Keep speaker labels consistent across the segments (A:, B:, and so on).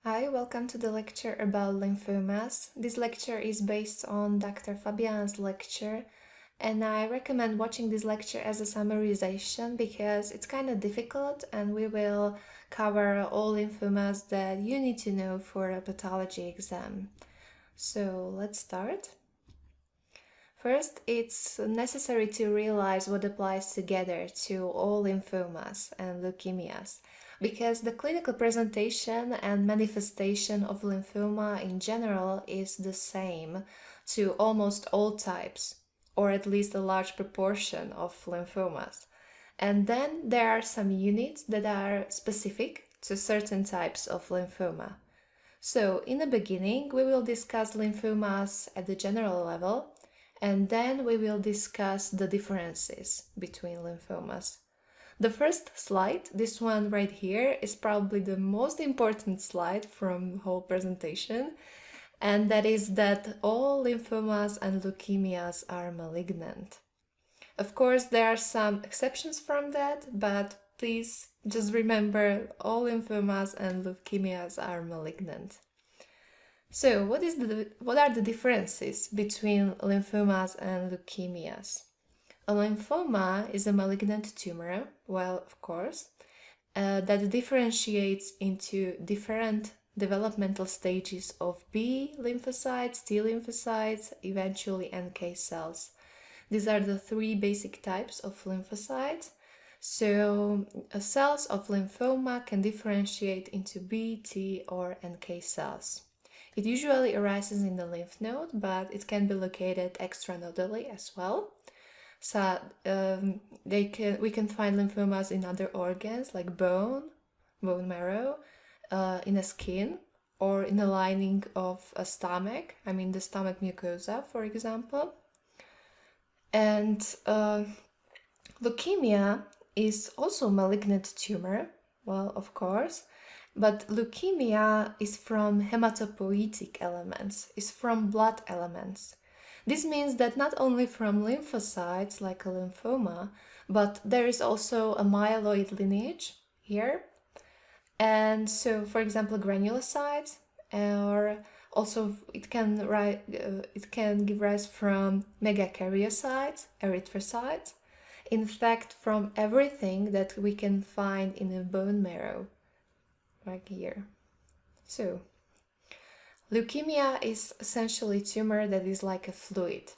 A: Hi, welcome to the lecture about lymphomas. This lecture is based on Dr. Fabian's lecture, and I recommend watching this lecture as a summarization because it's kind of difficult and we will cover all lymphomas that you need to know for a pathology exam. So let's start. First, it's necessary to realize what applies together to all lymphomas and leukemias, because the clinical presentation and manifestation of lymphoma in general is the same to almost all types, or at least a large proportion of lymphomas. And then there are some units that are specific to certain types of lymphoma. So, in the beginning, we will discuss lymphomas at the general level, and then we will discuss the differences between lymphomas. The first slide, this one right here, is probably the most important slide from the whole presentation, and that is that all lymphomas and leukemias are malignant. Of course, there are some exceptions from that, but please just remember all lymphomas and leukemias are malignant. So, what are the differences between lymphomas and leukemias? A lymphoma is a malignant tumor, well, of course, that differentiates into different developmental stages of B lymphocytes, T lymphocytes, eventually NK cells. These are the three basic types of lymphocytes. So, cells of lymphoma can differentiate into B, T, or NK cells. It usually arises in the lymph node, but it can be located extranodally as well. So we can find lymphomas in other organs like bone marrow, in the skin, or in the lining of a stomach. I mean the stomach mucosa, for example. And leukemia is also a malignant tumor, well, of course, but leukemia is from hematopoietic elements, is from blood elements. This means that not only from lymphocytes, like a lymphoma, but there is also a myeloid lineage here. And so, for example, granulocytes, or also it can give rise from megakaryocytes, erythrocytes. In fact, from everything that we can find in the bone marrow, right here. So, leukemia is essentially a tumor that is like a fluid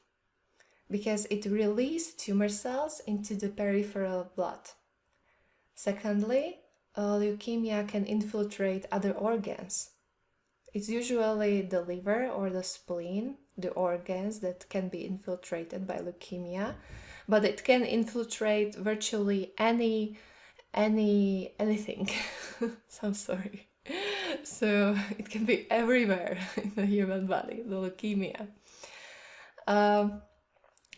A: because it releases tumor cells into the peripheral blood. Secondly, leukemia can infiltrate other organs. It's usually the liver or the spleen, the organs that can be infiltrated by leukemia, but it can infiltrate virtually anything. So I'm sorry. So it can be everywhere in the human body, the leukemia.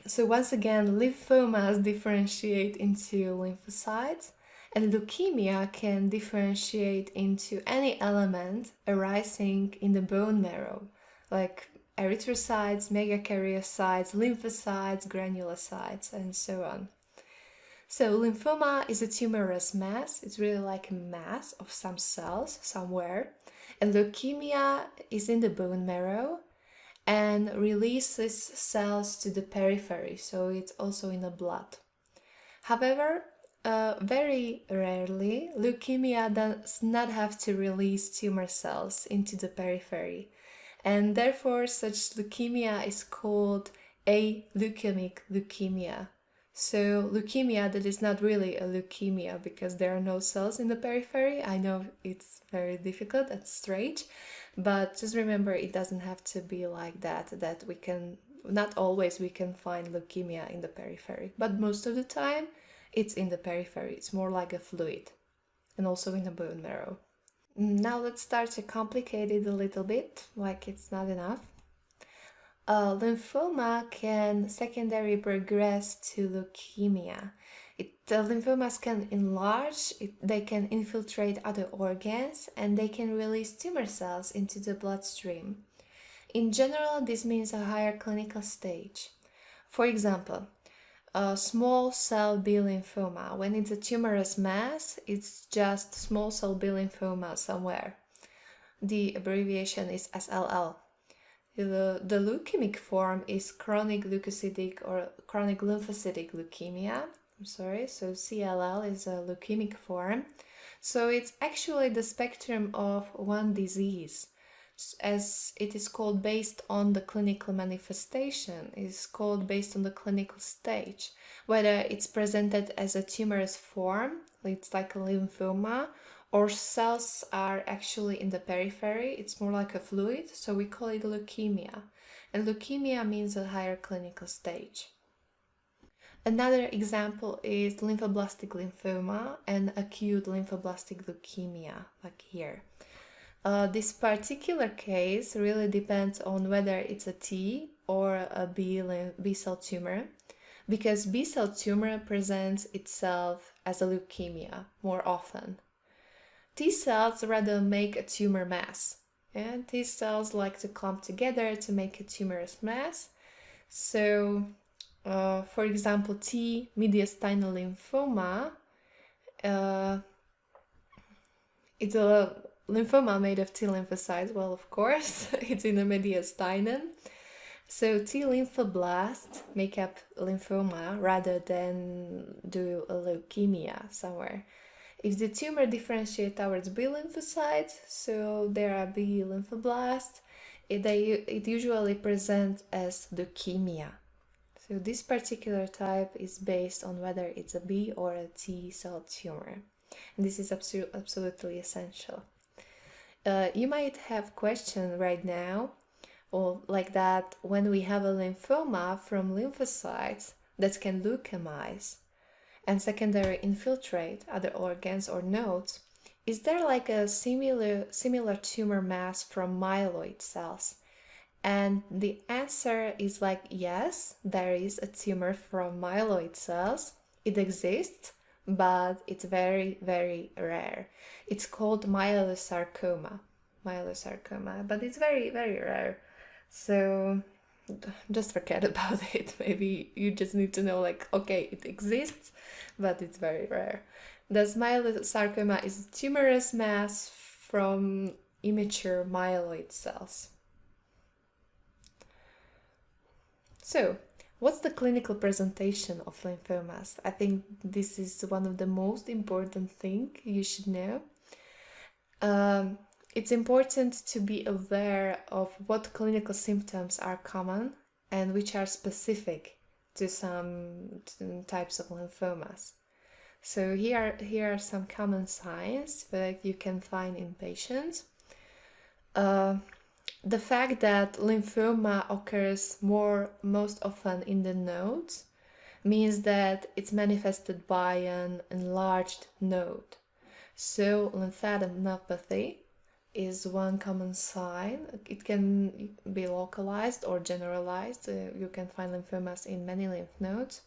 A: So once again, lymphomas differentiate into lymphocytes, and leukemia can differentiate into any element arising in the bone marrow, like erythrocytes, megakaryocytes, lymphocytes, granulocytes, and so on. So lymphoma is a tumorous mass. It's really like a mass of some cells somewhere. And leukemia is in the bone marrow and releases cells to the periphery, so it's also in the blood. However, very rarely, leukemia does not have to release tumor cells into the periphery, and therefore such leukemia is called aleukemic leukemia. So leukemia that is not really a leukemia because there are no cells in the periphery. I know it's very difficult and strange, but just remember it doesn't have to be like that, that we can, not always we can find leukemia in the periphery, but most of the time it's in the periphery. It's more like a fluid, and also in the bone marrow. Now let's start to complicate it a little bit, like it's not enough. Lymphoma can secondary progress to leukemia. Lymphomas can enlarge, they can infiltrate other organs, and they can release tumor cells into the bloodstream. In general, this means a higher clinical stage. For example, a small cell B lymphoma. When it's a tumorous mass, it's just small cell B lymphoma somewhere. the abbreviation is SLL. The leukemic form is chronic leukocytic or chronic lymphocytic leukemia. So CLL is a leukemic form. So it's actually the spectrum of one disease, as it is called based on the clinical manifestation, is called based on the clinical stage, whether it's presented as a tumorous form, it's like a lymphoma, or cells are actually in the periphery, it's more like a fluid, so we call it leukemia. And leukemia means a higher clinical stage. Another example is lymphoblastic lymphoma and acute lymphoblastic leukemia, like here. This particular case really depends on whether it's a T or a B cell tumor, because B cell tumor presents itself as a leukemia more often. T cells rather make a tumor mass, and T cells like to clump together to make a tumorous mass. So, for example, T mediastinal lymphoma, it's a lymphoma made of T lymphocytes. Well, of course, it's in the mediastinum. So T lymphoblasts make up lymphoma rather than do a leukemia somewhere. If the tumor differentiates towards B lymphocytes, so there are B lymphoblasts, it usually presents as leukemia. So this particular type is based on whether it's a B or a T cell tumor. And this is absolutely essential. You might have question right now, or like that, when we have a lymphoma from lymphocytes that can leukemize and secondary infiltrate other organs or nodes, is there like a similar tumor mass from myeloid cells? And the answer is like yes, there is a tumor from myeloid cells. It exists, but it's very, very rare. It's called myelosarcoma, but it's very, very rare. So just forget about it. Maybe you just need to know, like, okay, it exists, but it's very rare. Thus, myelosarcoma is a tumorous mass from immature myeloid cells. So, what's the clinical presentation of lymphomas? I think this is one of the most important things you should know. It's important to be aware of what clinical symptoms are common and which are specific to some types of lymphomas. So here are some common signs that you can find in patients. The fact that lymphoma occurs most often in the nodes means that it's manifested by an enlarged node. So lymphadenopathy is one common sign. It can be localized or generalized. You can find lymphomas in many lymph nodes.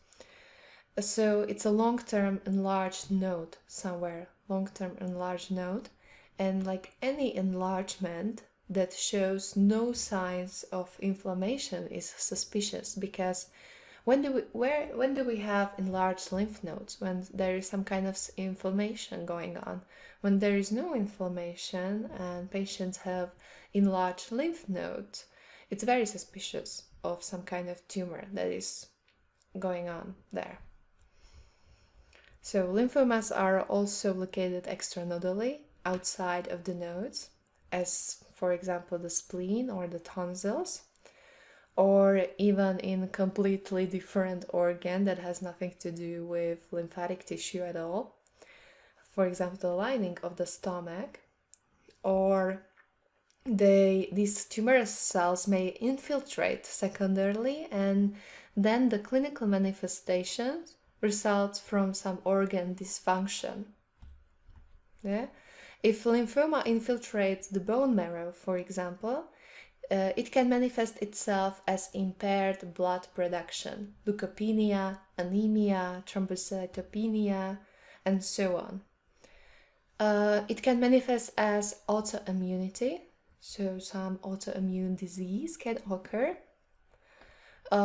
A: So it's a long-term enlarged node somewhere, and like any enlargement that shows no signs of inflammation is suspicious, because when do we have enlarged lymph nodes? When there is some kind of inflammation going on. When there is no inflammation and patients have enlarged lymph nodes, it's very suspicious of some kind of tumor that is going on there. So lymphomas are also located extranodally outside of the nodes, as for example the spleen or the tonsils, or even in completely different organ that has nothing to do with lymphatic tissue at all. For example, the lining of the stomach, or these tumorous cells may infiltrate secondarily, and then the clinical manifestations result from some organ dysfunction. Yeah? If lymphoma infiltrates the bone marrow, for example, it can manifest itself as impaired blood production, leukopenia, anemia, thrombocytopenia, and so on. It can manifest as autoimmunity, so some autoimmune disease can occur.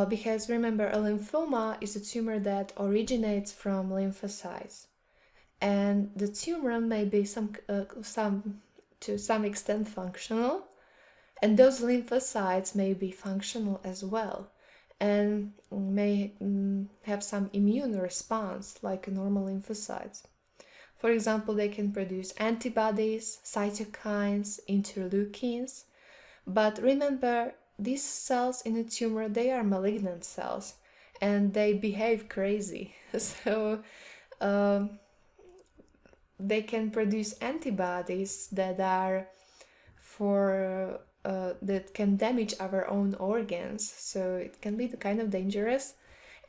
A: Because remember, a lymphoma is a tumor that originates from lymphocytes, and the tumor may be some to some extent functional, and those lymphocytes may be functional as well and may have some immune response like normal lymphocytes. For example, they can produce antibodies, cytokines, interleukins, but remember, these cells in a tumor, they are malignant cells and they behave crazy. So they can produce antibodies that are that can damage our own organs. So it can be kind of dangerous,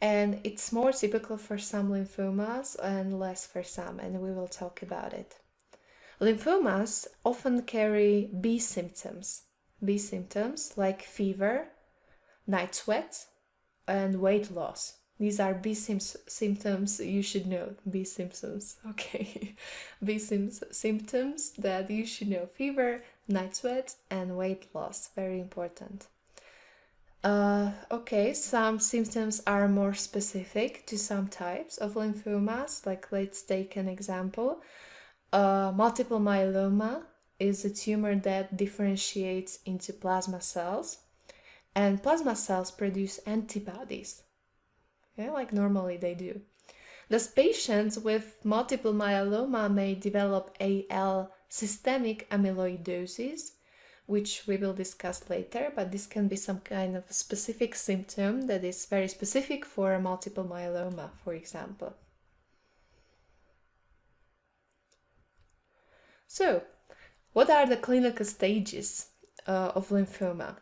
A: and it's more typical for some lymphomas and less for some, and we will talk about it. Lymphomas often carry B symptoms like fever, night sweats, and weight loss. These are B symptoms you should know. B symptoms, okay. B symptoms that you should know: fever, night sweats, and weight loss. Very important. Okay, some symptoms are more specific to some types of lymphomas. Like, let's take an example. Multiple myeloma is a tumor that differentiates into plasma cells, and plasma cells produce antibodies, like normally they do. Thus, patients with multiple myeloma may develop AL, systemic amyloidosis, which we will discuss later, but this can be some kind of a specific symptom that is very specific for multiple myeloma, for example. So, what are the clinical stages of lymphoma?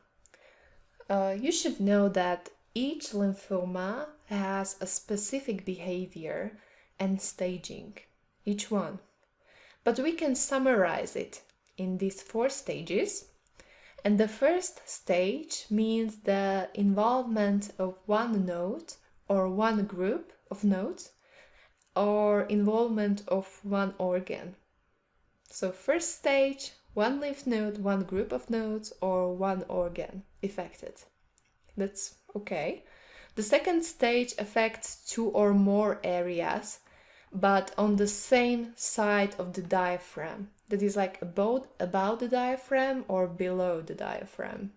A: You should know that each lymphoma has a specific behavior and staging, each one. But we can summarize it in these 4 stages. And the first stage means the involvement of one node or one group of nodes, or involvement of one organ. So first stage, one lymph node, one group of nodes, or one organ affected. That's okay. The second stage affects 2 or more areas, but on the same side of the diaphragm. That is like above the diaphragm or below the diaphragm.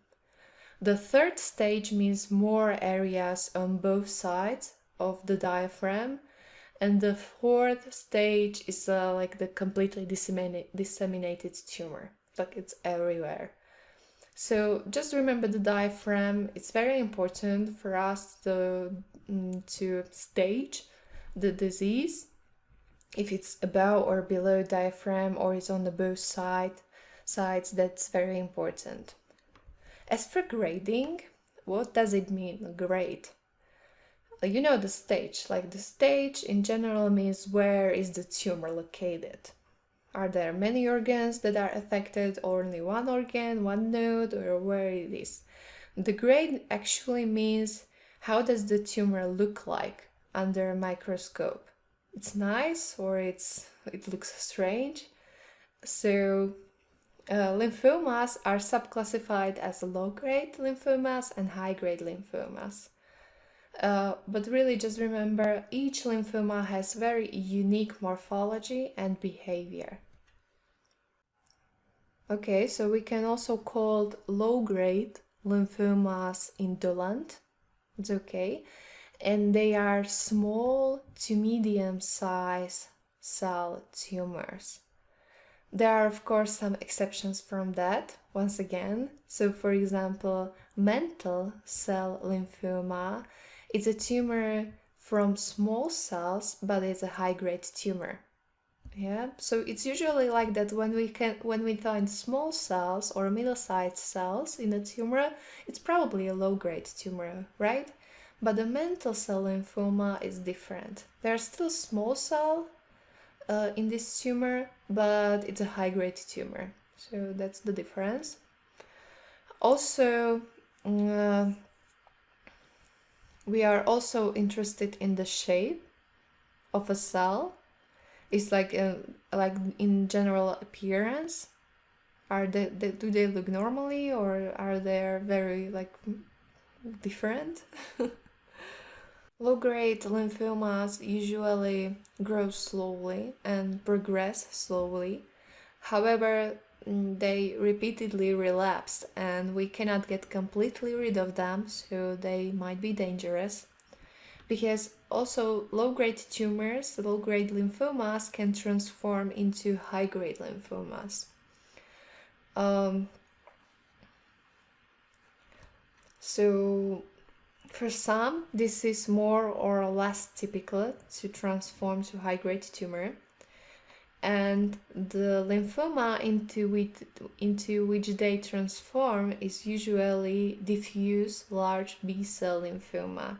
A: The third stage means more areas on both sides of the diaphragm. And the fourth stage is like the completely disseminated tumor, like it's everywhere. So just remember the diaphragm. It's very important for us to stage the disease. If it's above or below diaphragm, or it's on the both sides, that's very important. As for grading, what does it mean, grade? You know the stage, like the stage in general means where is the tumor located. Are there many organs that are affected, or only one organ, one node, or where it is? The grade actually means how does the tumor look like under a microscope. It's nice or it looks strange. So lymphomas are subclassified as low-grade lymphomas and high-grade lymphomas. But really just remember, each lymphoma has very unique morphology and behavior. Okay, so we can also call low-grade lymphomas indolent. It's okay. And they are small to medium-sized cell tumors. There are, of course, some exceptions from that, once again. So, for example, mantle cell lymphoma is a tumor from small cells, but it's a high-grade tumor. Yeah, so it's usually like that when we find small cells or middle-sized cells in a tumor, it's probably a low-grade tumor, right? But the mantle cell lymphoma is different. There are still small cells in this tumor, but it's a high-grade tumor. So that's the difference. Also, we are also interested in the shape of a cell. It's like in general appearance. Do they look normally, or are they very different? Low-grade lymphomas usually grow slowly and progress slowly. However, they repeatedly relapse and we cannot get completely rid of them, so they might be dangerous. Because also low-grade tumors, low-grade lymphomas can transform into high-grade lymphomas. So for some, this is more or less typical to transform to high-grade tumor. And the lymphoma into which they transform is usually diffuse large B-cell lymphoma.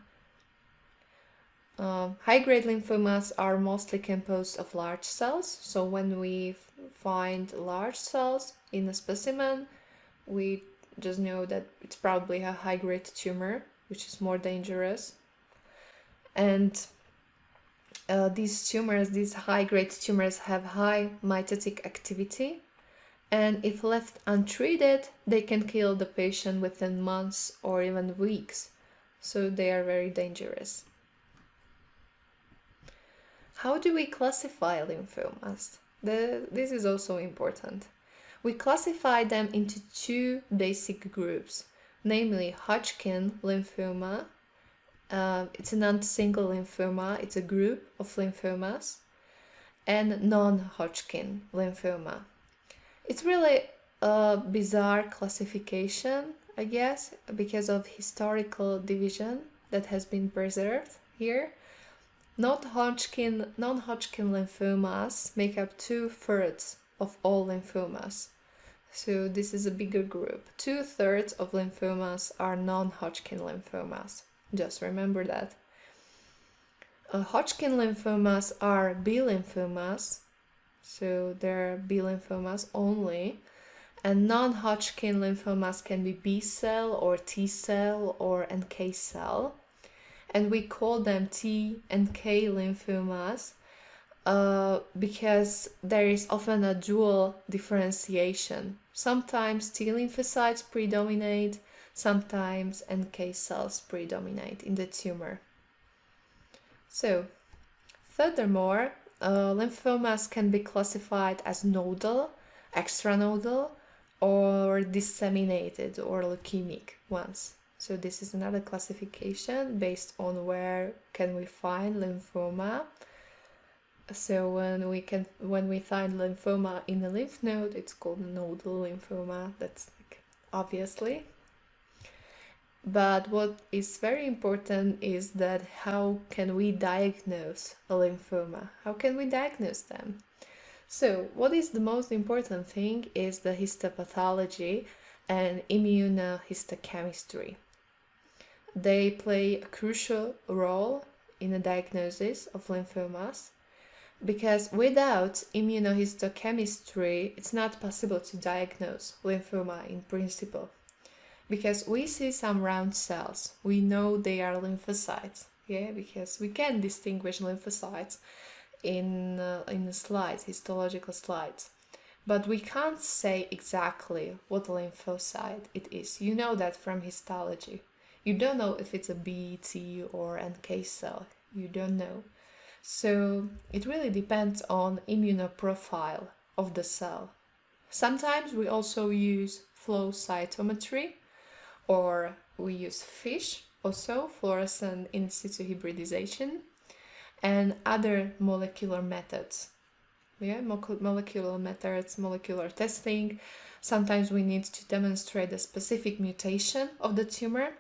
A: High-grade lymphomas are mostly composed of large cells, so when we find large cells in a specimen, we just know that it's probably a high-grade tumor, which is more dangerous. And these high-grade tumors have high mitotic activity, and if left untreated, they can kill the patient within months or even weeks, so they are very dangerous. How do we classify lymphomas? This is also important. We classify them into two basic groups, namely Hodgkin lymphoma. It's a non-single lymphoma, it's a group of lymphomas, and non-Hodgkin lymphoma. It's really a bizarre classification, I guess, because of historical division that has been preserved here. Non-Hodgkin lymphomas make up 2/3 of all lymphomas. So this is a bigger group. 2/3 of lymphomas are non-Hodgkin lymphomas. Just remember that. Hodgkin lymphomas are B lymphomas, so they're B lymphomas only. And non-Hodgkin lymphomas can be B cell or T cell or NK cell. And we call them T and K lymphomas because there is often a dual differentiation. Sometimes T lymphocytes predominate, sometimes NK cells predominate in the tumor. So, furthermore, lymphomas can be classified as nodal, extranodal, or disseminated or leukemic ones. So this is another classification based on where can we find lymphoma. So when we find lymphoma in the lymph node, it's called nodal lymphoma. That's obviously. But what is very important is that how can we diagnose a lymphoma? How can we diagnose them? So what is the most important thing is the histopathology and immunohistochemistry. They play a crucial role in the diagnosis of lymphomas because without immunohistochemistry, it's not possible to diagnose lymphoma in principle. Because we see some round cells, we know they are lymphocytes, because we can distinguish lymphocytes in the slides, histological slides. But we can't say exactly what lymphocyte it is. You know that from histology. You don't know if it's a B, T, or NK cell. You don't know. So it really depends on immunoprofile of the cell. Sometimes we also use flow cytometry, or we use FISH, also fluorescent in situ hybridization, and other molecular methods. Molecular methods, molecular testing. Sometimes we need to demonstrate a specific mutation of the tumor.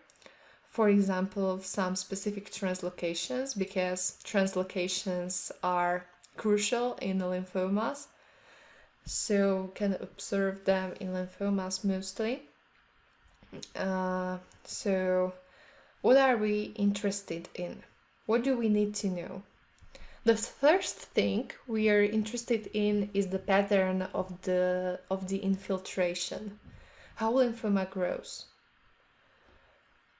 A: For example, some specific translocations, because translocations are crucial in the lymphomas. So can observe them in lymphomas mostly. So what are we interested in? What do we need to know? The first thing we are interested in is the pattern of the infiltration, how lymphoma grows.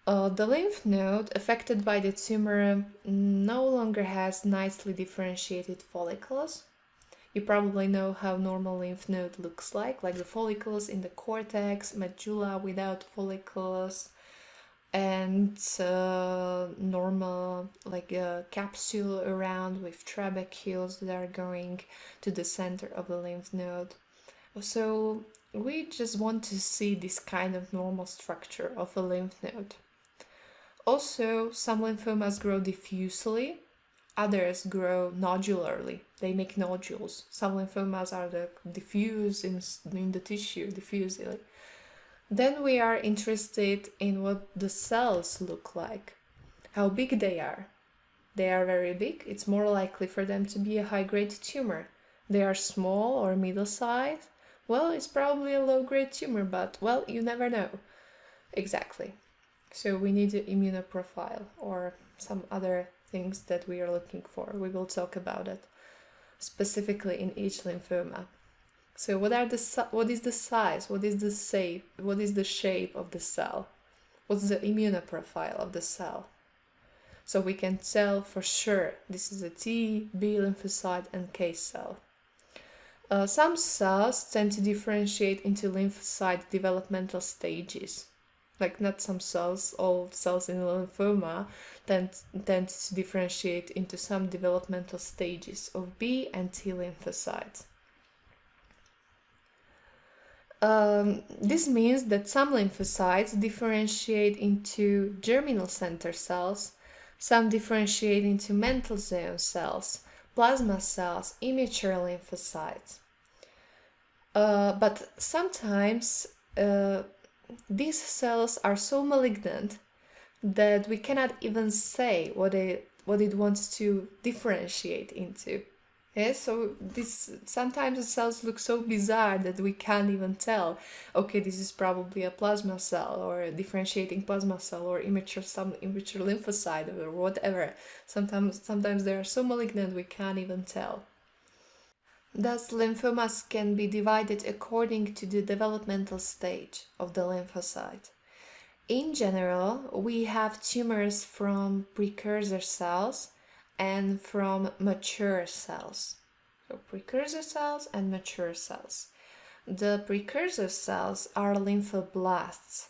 A: The lymph node affected by the tumor no longer has nicely differentiated follicles. You probably know how normal lymph node looks like the follicles in the cortex, medulla without follicles, and normal a capsule around with trabecules that are going to the center of the lymph node. So we just want to see this kind of normal structure of a lymph node. Also, some lymphomas grow diffusely, others grow nodularly. They make nodules. Some lymphomas are diffuse in the tissue, diffusely. Then we are interested in what the cells look like, how big they are. They are very big, it's more likely for them to be a high-grade tumor. They are small or middle-sized, well, it's probably a low-grade tumor, but, well, you never know. Exactly. So we need an immunoprofile or some other things that we are looking for. We will talk about it specifically in each lymphoma. So what is the size? What is the shape of the cell? What's the immunoprofile of the cell? So we can tell for sure this is a T, B lymphocyte, and K cell. Some cells tend to differentiate into lymphocyte developmental stages. Like not some cells, all cells in lymphoma tend to differentiate into some developmental stages of B and T lymphocytes. This means that some lymphocytes differentiate into germinal center cells, some differentiate into mantle zone cells, plasma cells, immature lymphocytes. But sometimes these cells are so malignant that we cannot even say what it wants to differentiate into. Yeah, so sometimes the cells look so bizarre that we can't even tell. Okay, this is probably a plasma cell or a differentiating plasma cell or immature lymphocyte or whatever. Sometimes they are so malignant we can't even tell. Thus, lymphomas can be divided according to the developmental stage of the lymphocyte. In general, we have tumors from precursor cells and from mature cells. So precursor cells and mature cells. The precursor cells are lymphoblasts.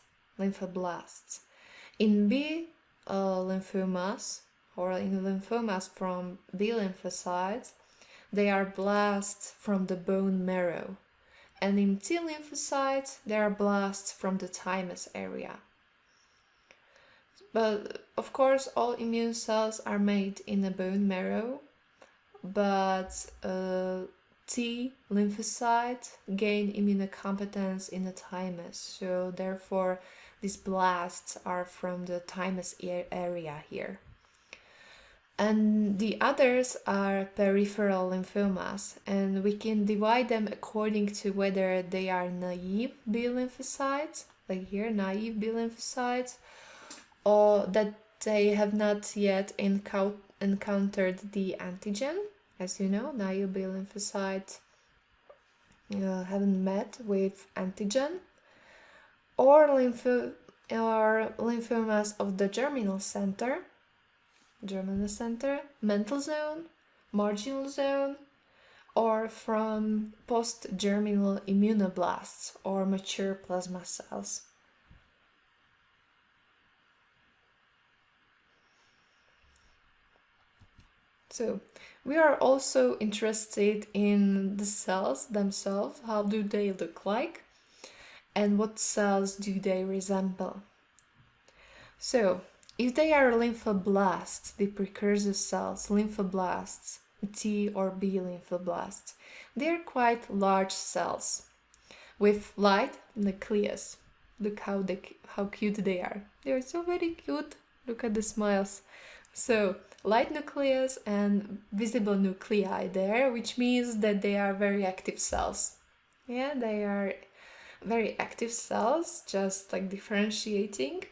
A: In B lymphomas, or in lymphomas from B lymphocytes, they are blasts from the bone marrow. And in T lymphocytes, they are blasts from the thymus area. But of course, all immune cells are made in the bone marrow, but T lymphocytes gain immunocompetence in the thymus, so therefore these blasts are from the thymus area here. And the others are peripheral lymphomas, and we can divide them according to whether they are naive B lymphocytes, like here, naive B lymphocytes, or that they have not yet encountered the antigen. As you know, naive B lymphocytes haven't met with antigen, or lymphomas of the germinal center, mantle zone, marginal zone, or from post-germinal immunoblasts or mature plasma cells. So we are also interested in the cells themselves. How do they look like? And what cells do they resemble? So if they are lymphoblasts, the precursor cells, lymphoblasts, T or B lymphoblasts, they are quite large cells with light nucleus. Look how cute they are. They are so very cute. Look at the smiles. So light nucleus and visible nuclei there, which means that they are very active cells. Yeah, they are very active cells, just like differentiating.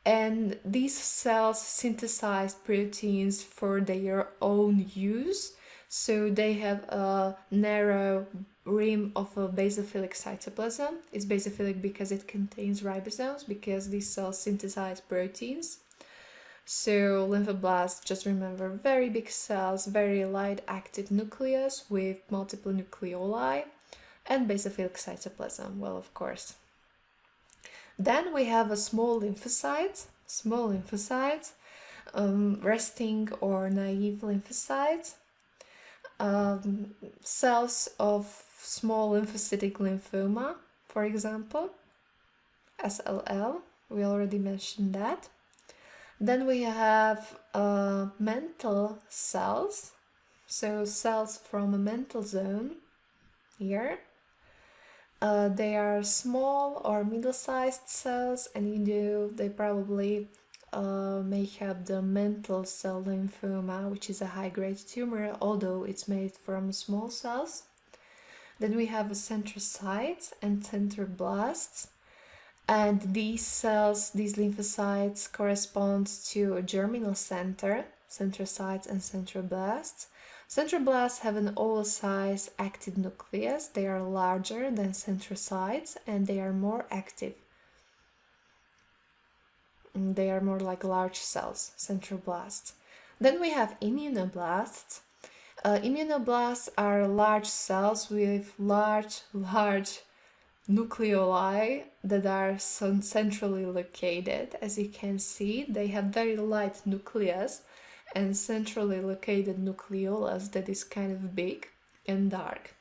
A: And these cells synthesize proteins for their own use. So they have a narrow rim of a basophilic cytoplasm. It's basophilic because it contains ribosomes, because these cells synthesize proteins. So lymphoblasts, just remember, very big cells, very light active nucleus with multiple nucleoli, and basophilic cytoplasm, well, of course. Then we have a small lymphocytes, resting or naive lymphocytes, cells of small lymphocytic lymphoma, for example, SLL, we already mentioned that. Then we have mental cells, so cells from a mental zone here. They are small or middle-sized cells, and they probably may have the mantle cell lymphoma, which is a high-grade tumor, although it's made from small cells. Then we have centrocytes and centroblasts, and these cells, these lymphocytes, correspond to a germinal center, centrocytes and centroblasts. Centroblasts have an oval-sized active nucleus. They are larger than centrocytes and they are more active. They are more like large cells, centroblasts. Then we have immunoblasts. Immunoblasts are large cells with large nucleoli that are centrally located. As you can see, they have very light nucleus and centrally located nucleolus that is kind of big and dark.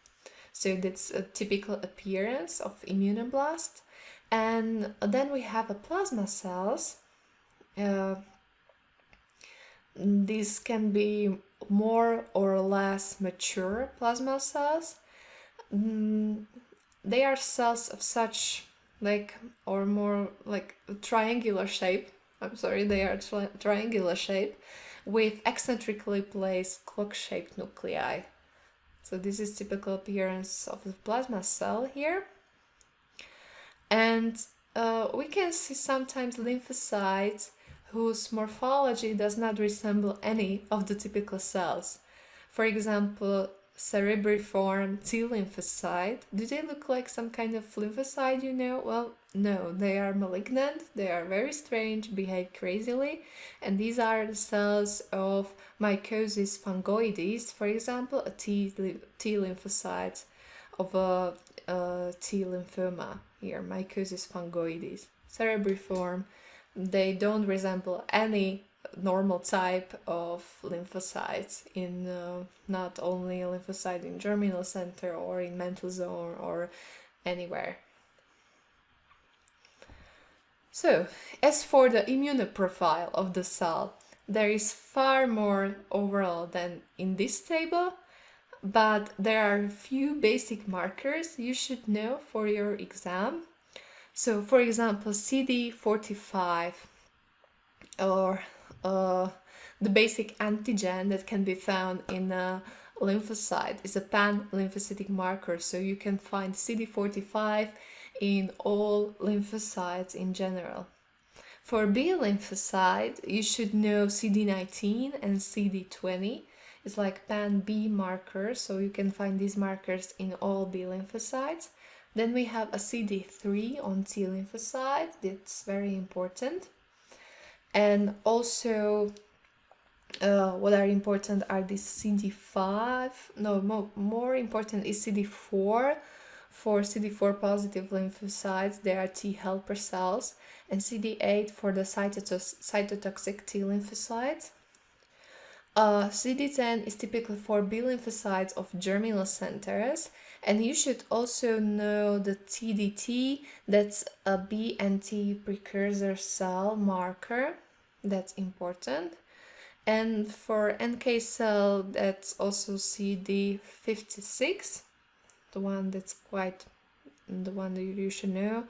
A: So that's a typical appearance of immunoblast. And then we have a plasma cells. These can be more or less mature plasma cells. They are cells of such or more like a triangular shape. They are triangular shape with eccentrically placed clock-shaped nuclei. So this is typical appearance of the plasma cell here. And we can see sometimes lymphocytes whose morphology does not resemble any of the typical cells. For example, cerebriform T lymphocyte. Do they look like some kind of lymphocyte, Well, no, they are malignant, they are very strange, behave crazily, and these are the cells of mycosis fungoides, for example, a T lymphocyte of a T lymphoma here, mycosis fungoides. Cerebriform, they don't resemble any normal type of lymphocytes in not only a lymphocyte in germinal center or in mental zone or anywhere. So, as for the immunoprofile of the cell, there is far more overall than in this table, but there are a few basic markers you should know for your exam. So, for example, CD45 or the basic antigen that can be found in a lymphocyte is a pan-lymphocytic marker, so you can find CD45 in all lymphocytes in general. For B lymphocyte, you should know CD19 and CD20. It's like pan-B markers, so you can find these markers in all B lymphocytes. Then we have a CD3 on T lymphocyte, that's very important. And also, what are important are these CD5, more important is CD4. For CD4 positive lymphocytes, they are T helper cells, and CD8 for the cytotoxic T lymphocytes. CD10 is typically for B lymphocytes of germinal centers, and you should also know the TDT, that's a B and T precursor cell marker, that's important. And for NK cell, that's also CD56, the one that you should know,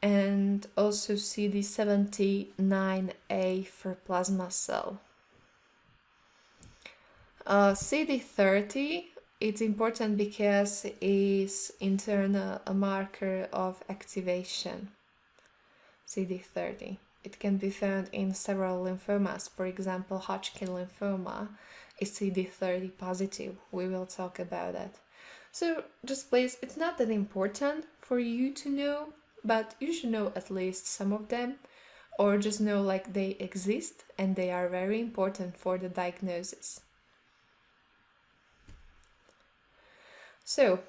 A: and also CD79A for plasma cell. CD30, it's important because it is in turn a marker of activation. CD30. It can be found in several lymphomas. For example, Hodgkin lymphoma is CD30 positive. We will talk about that. So just please, it's not that important for you to know, but you should know at least some of them, or just know like they exist and they are very important for the diagnosis. So,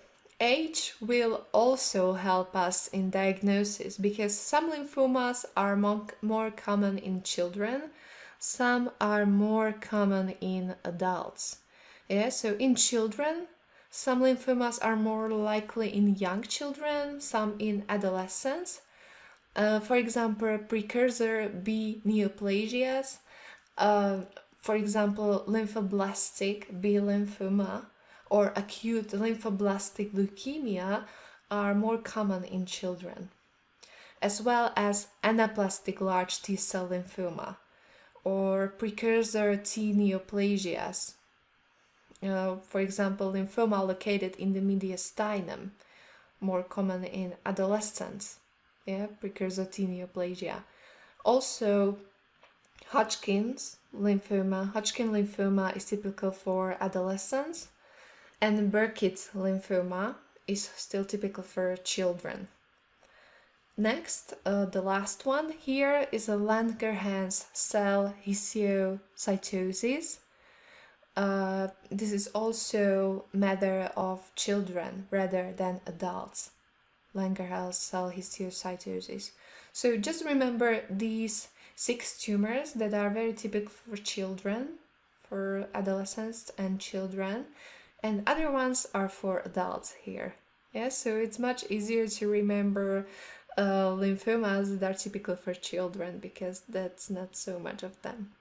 A: age will also help us in diagnosis because some lymphomas are more common in children, some are more common in adults. Yeah, so in children, Some lymphomas are more likely in young children, some in adolescents. For example, precursor B neoplasias, for example, lymphoblastic B lymphoma or acute lymphoblastic leukemia are more common in children, as well as anaplastic large T cell lymphoma or precursor T neoplasias. For example, lymphoma located in the mediastinum, more common in adolescents. Precursor T neoplasia. Also, Hodgkin lymphoma is typical for adolescents, and Burkitt lymphoma is still typical for children. Next, the last one here is a Langerhans cell histiocytosis. This is also matter of children rather than adults. Langerhans cell histiocytosis. So just remember these 6 tumors that are very typical for children, for adolescents and children, and other ones are for adults here. So it's much easier to remember lymphomas that are typical for children because that's not so much of them.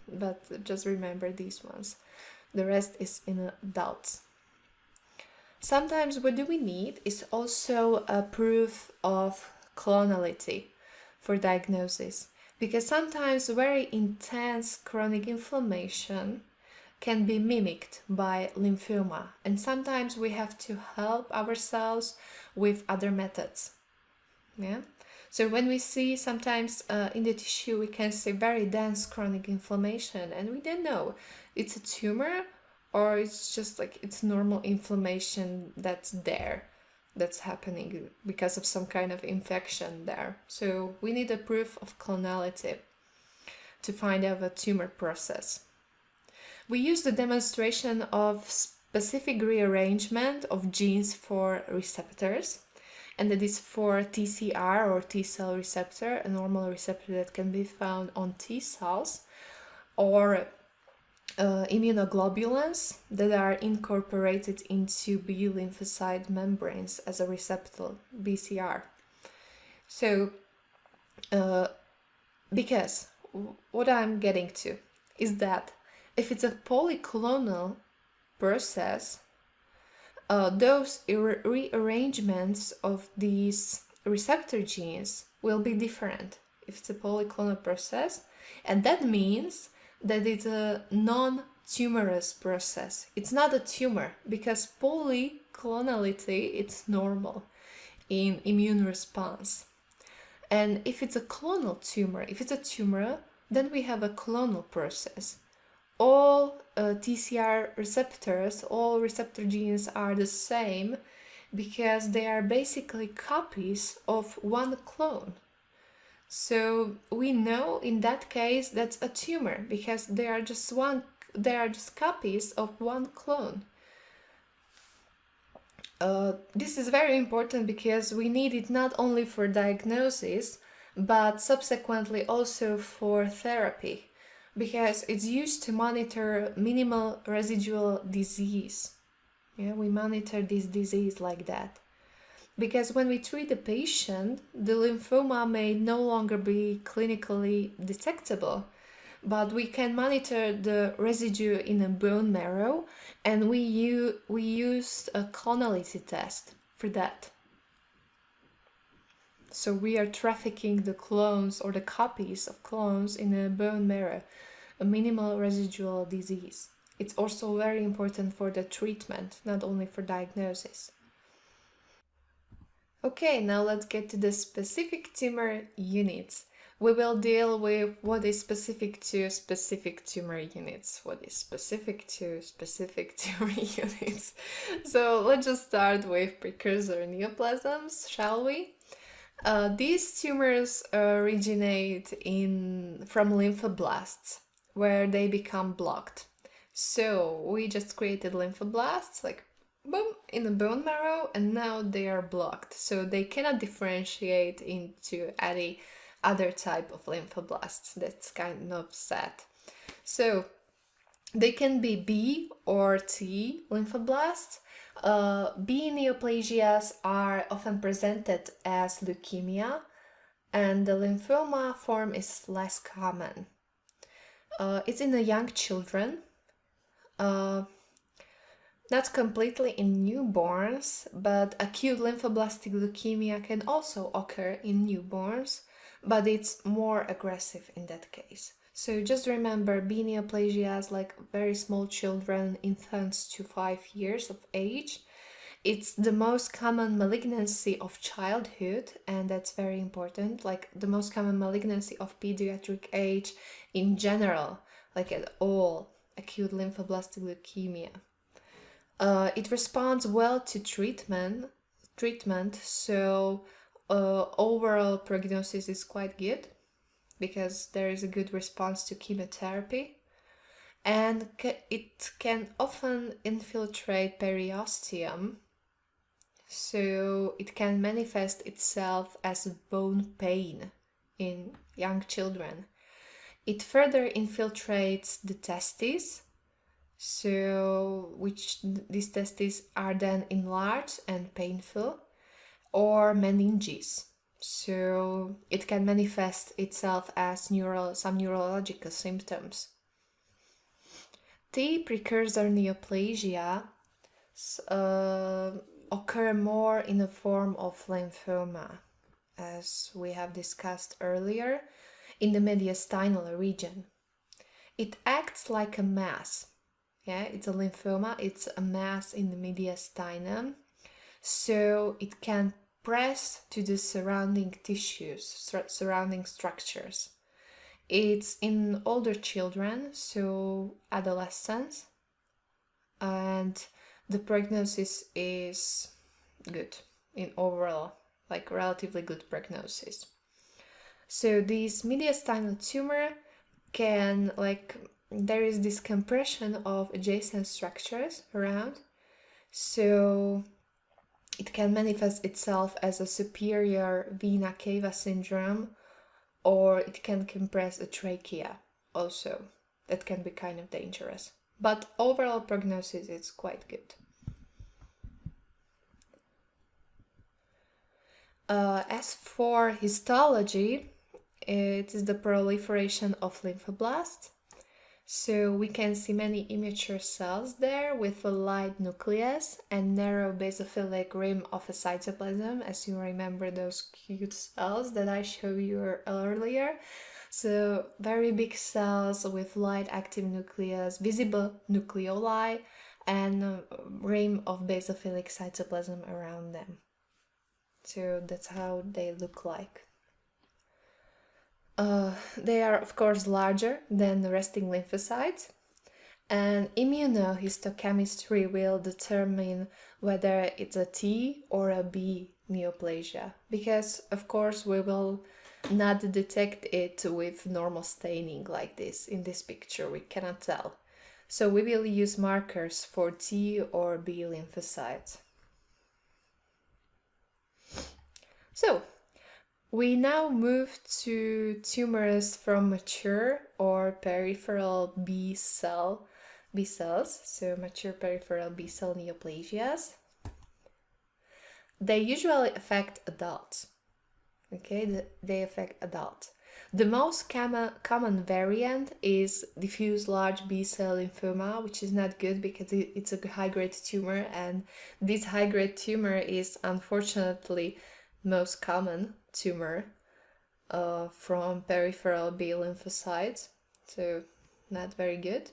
A: But just remember these ones. The rest is in adults. Sometimes what do we need is also a proof of clonality for diagnosis, because sometimes very intense chronic inflammation can be mimicked by lymphoma, and sometimes we have to help ourselves with other methods. So when we see sometimes in the tissue we can see very dense chronic inflammation and we don't know it's a tumor or it's just like it's normal inflammation that's happening because of some kind of infection there. So we need a proof of clonality to find out a tumor process. We use the demonstration of specific rearrangement of genes for receptors, and that is for TCR or T cell receptor, a normal receptor that can be found on T cells, or immunoglobulins that are incorporated into B lymphocyte membranes as a receptor, BCR. So, because what I'm getting to is that if it's a polyclonal process, those rearrangements of these receptor genes will be different if it's a polyclonal process, and that means that it's a non-tumorous process. It's not a tumor because polyclonality it's normal in immune response. And if it's a clonal tumor, if it's a tumor, then we have a clonal process. All TCR receptors, all receptor genes are the same because they are basically copies of one clone. So we know in that case that's a tumor because they are just copies of one clone. This is very important because we need it not only for diagnosis but subsequently also for therapy, because it's used to monitor minimal residual disease. We monitor this disease like that. Because when we treat a patient, the lymphoma may no longer be clinically detectable, but we can monitor the residue in a bone marrow, and we use a clonality test for that. So we are trafficking the clones or the copies of clones in a bone marrow, a minimal residual disease. It's also very important for the treatment, not only for diagnosis. Okay, now let's get to the specific tumor units. We will deal with what is specific to specific tumor units, what is specific to specific tumor units. So let's just start with precursor neoplasms, shall we? These tumors originate from lymphoblasts, where they become blocked. So we just created lymphoblasts, like boom, in the bone marrow, and now they are blocked. So they cannot differentiate into any other type of lymphoblasts. That's kind of sad. So They can be B or T lymphoblasts. B neoplasias are often presented as leukemia, and the lymphoma form is less common. It's in the young children, not completely in newborns, but acute lymphoblastic leukemia can also occur in newborns, but it's more aggressive in that case. So just remember, B neoplasias, like very small children, infants to 5 years of age. It's the most common malignancy of childhood, and that's very important, like the most common malignancy of pediatric age in general, like at all, acute lymphoblastic leukemia. It responds well to treatment, so overall prognosis is quite good because there is a good response to chemotherapy, and it can often infiltrate periosteum, so it can manifest itself as bone pain in young children. It further infiltrates the testes, so these testes are then enlarged and painful, or meninges. So it can manifest itself as some neurological symptoms. T precursor neoplasia occur more in the form of lymphoma, as we have discussed earlier, in the mediastinal region. It acts like a mass. Yeah, it's a lymphoma, it's a mass in the mediastinum, so it can press to the surrounding tissues, surrounding structures. It's in older children, so adolescents, and the prognosis is good in overall, like relatively good prognosis. So this mediastinal tumor can, like, there is this compression of adjacent structures around, so it can manifest itself as a superior vena cava syndrome, or it can compress a trachea also. That can be kind of dangerous, but overall prognosis is quite good. As for histology, it is the proliferation of lymphoblasts. So we can see many immature cells there with a light nucleus and narrow basophilic rim of a cytoplasm, as you remember those cute cells that I showed you earlier. So very big cells with light active nucleus, visible nucleoli, and a rim of basophilic cytoplasm around them. So that's how they look like. They are, of course, larger than the resting lymphocytes, and immunohistochemistry will determine whether it's a T or a B neoplasia, because, of course, we will not detect it with normal staining like this. In this picture, we cannot tell. So we will use markers for T or B lymphocytes. So, we now move to tumors from mature or peripheral B cells, so mature peripheral B cell neoplasias. They usually affect adults. Okay, they affect adults. The most common variant is diffuse large B cell lymphoma, which is not good because it's a high-grade tumor, and this high-grade tumor is unfortunately most common tumor from peripheral B lymphocytes, so not very good.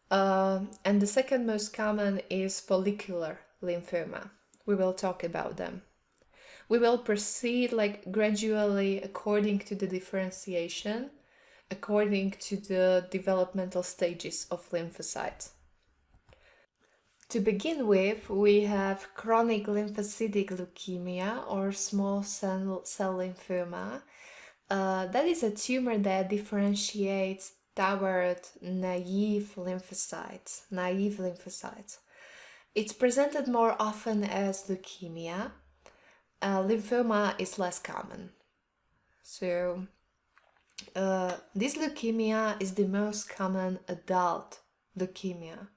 A: And the second most common is follicular lymphoma. We will talk about them. We will proceed like gradually according to the differentiation, according to the developmental stages of lymphocytes. To begin with, we have chronic lymphocytic leukemia or small cell lymphoma. That is a tumor that differentiates toward naive lymphocytes. It's presented more often as leukemia. Lymphoma is less common. So this leukemia is the most common adult leukemia.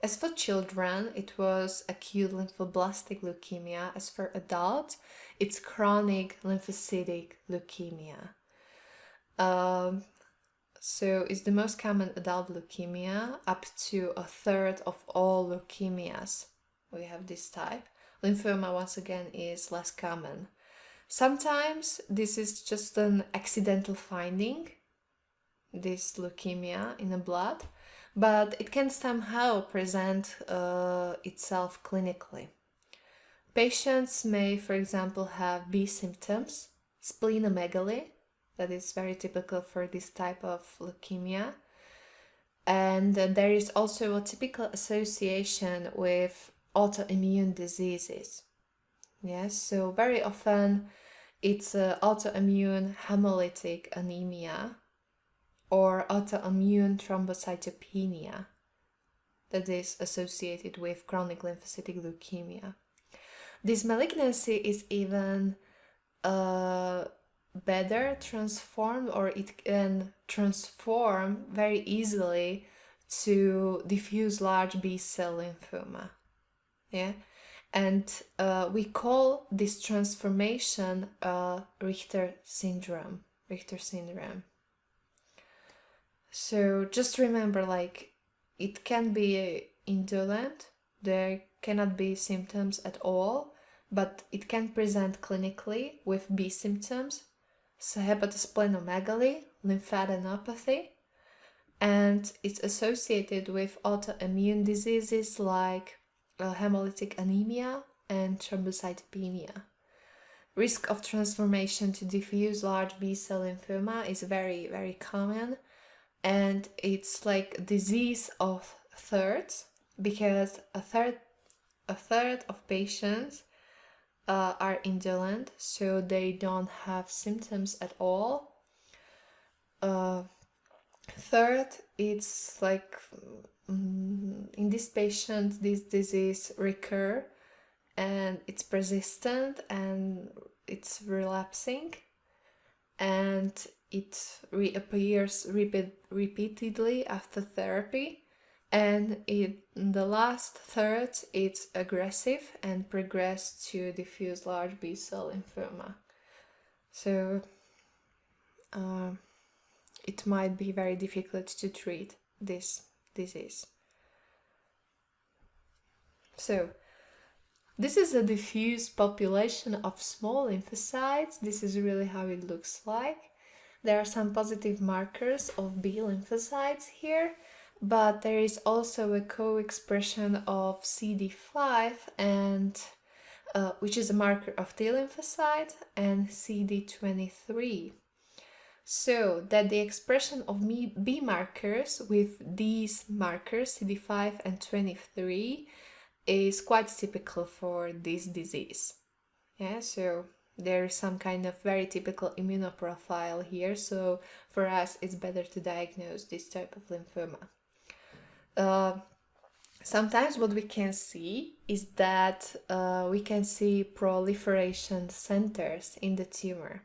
A: As for children, it was acute lymphoblastic leukemia. As for adults, it's chronic lymphocytic leukemia. So it's the most common adult leukemia. Up to a third of all leukemias we have this type. Lymphoma, once again, is less common. Sometimes this is just an accidental finding, this leukemia in the blood, but it can somehow present itself clinically. Patients may, for example, have B symptoms, splenomegaly, that is very typical for this type of leukemia. And there is also a typical association with autoimmune diseases. Yes, so very often it's autoimmune hemolytic anemia or autoimmune thrombocytopenia that is associated with chronic lymphocytic leukemia. This malignancy is even better transformed, or it can transform very easily to diffuse large B-cell lymphoma. Yeah, and we call this transformation Richter syndrome. So just remember, like, it can be indolent, there cannot be symptoms at all, but it can present clinically with B symptoms, so hepatosplenomegaly, lymphadenopathy, and it's associated with autoimmune diseases like hemolytic anemia and thrombocytopenia. Risk of transformation to diffuse large B-cell lymphoma is very, very common, and it's like disease of thirds, because a third of patients are indolent, so they don't have symptoms at all. Third, it's like in this patient, this disease recur and it's persistent and it's relapsing, and it reappears repeatedly after therapy. And in the last third, it's aggressive and progress to diffuse large B-cell lymphoma. So it might be very difficult to treat this disease. So this is a diffuse population of small lymphocytes. This is really how it looks like. There are some positive markers of B lymphocytes here, but there is also a co-expression of CD5 and which is a marker of T lymphocyte, and CD23. So that the expression of B markers with these markers, CD5 and 23, is quite typical for this disease. Yeah, so there is some kind of very typical immunoprofile here, so for us it's better to diagnose this type of lymphoma. Sometimes what we can see is that we can see proliferation centers in the tumor.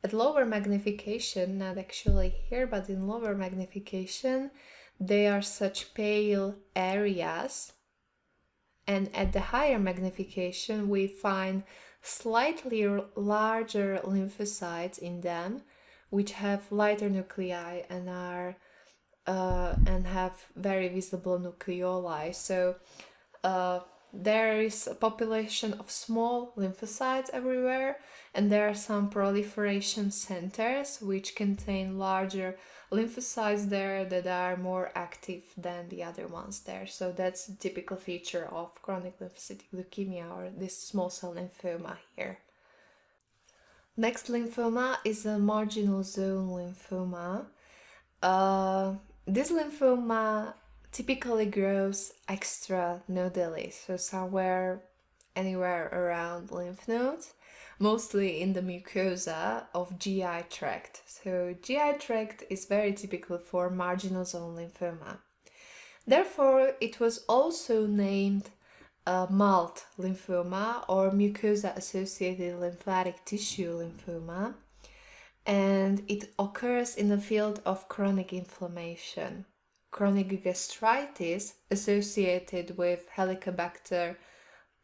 A: At lower magnification, not actually here, but in lower magnification, they are such pale areas, and at the higher magnification we find slightly larger lymphocytes in them, which have lighter nuclei and are and have very visible nucleoli. So there is a population of small lymphocytes everywhere, and there are some proliferation centers which contain larger lymphocytes there that are more active than the other ones there. So that's a typical feature of chronic lymphocytic leukemia, or this small cell lymphoma here. Next lymphoma is a marginal zone lymphoma. This lymphoma typically grows extranodally, so anywhere around lymph nodes, mostly in the mucosa of GI tract. So GI tract is very typical for marginal zone lymphoma. Therefore, it was also named MALT lymphoma, or mucosa-associated lymphatic tissue lymphoma, and it occurs in the field of chronic inflammation. chronic gastritis associated with Helicobacter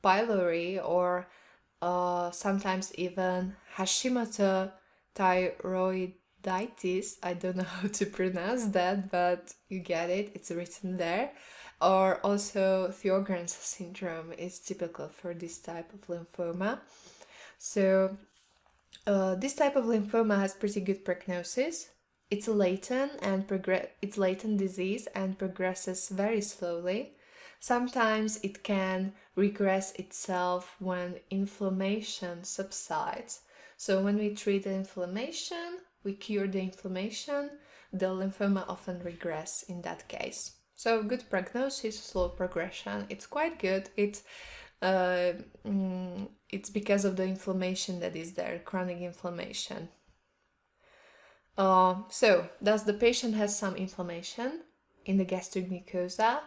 A: pylori, or sometimes even Hashimoto thyroiditis. I don't know how to pronounce that, but you get it, it's written there. Or also Sjogren's syndrome is typical for this type of lymphoma. So this type of lymphoma has pretty good prognosis. It's latent disease and progresses very slowly. Sometimes it can regress itself when inflammation subsides. So when we treat the inflammation, we cure the inflammation, the lymphoma often regress in that case. So good prognosis, slow progression. It's quite good. It's because of the inflammation that is there, chronic inflammation. So, does the patient has some inflammation in the gastric mucosa,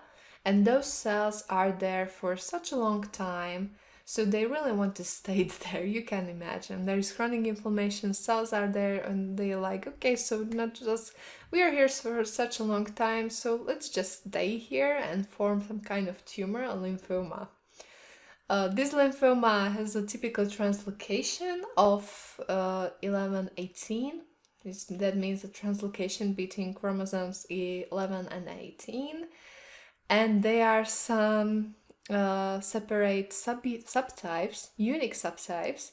A: and those cells are there for such a long time, so they really want to stay there. You can imagine there is chronic inflammation, cells are there, and they're like, okay, so not just we are here for such a long time, so let's just stay here and form some kind of tumor, a lymphoma. This lymphoma has a typical translocation of 11-18. That means a translocation between chromosomes 11 and 18. And there are some separate subtypes, unique subtypes,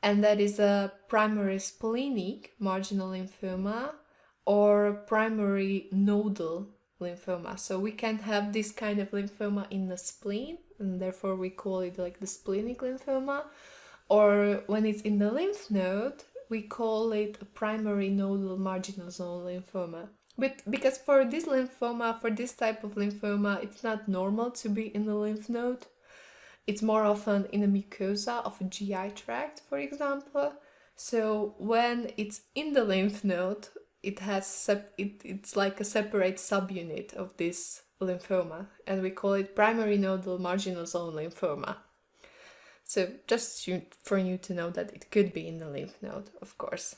A: and that is a primary splenic marginal lymphoma or primary nodal lymphoma. So we can have this kind of lymphoma in the spleen, and therefore we call it like the splenic lymphoma. Or when it's in the lymph node, we call it a primary nodal marginal zone lymphoma. But because for this lymphoma, for this type of lymphoma, it's not normal to be in the lymph node. It's more often in the mucosa of a GI tract, for example. So when it's in the lymph node, it has it's like a separate subunit of this lymphoma, and we call it primary nodal marginal zone lymphoma. So just for you to know that it could be in the lymph node, of course.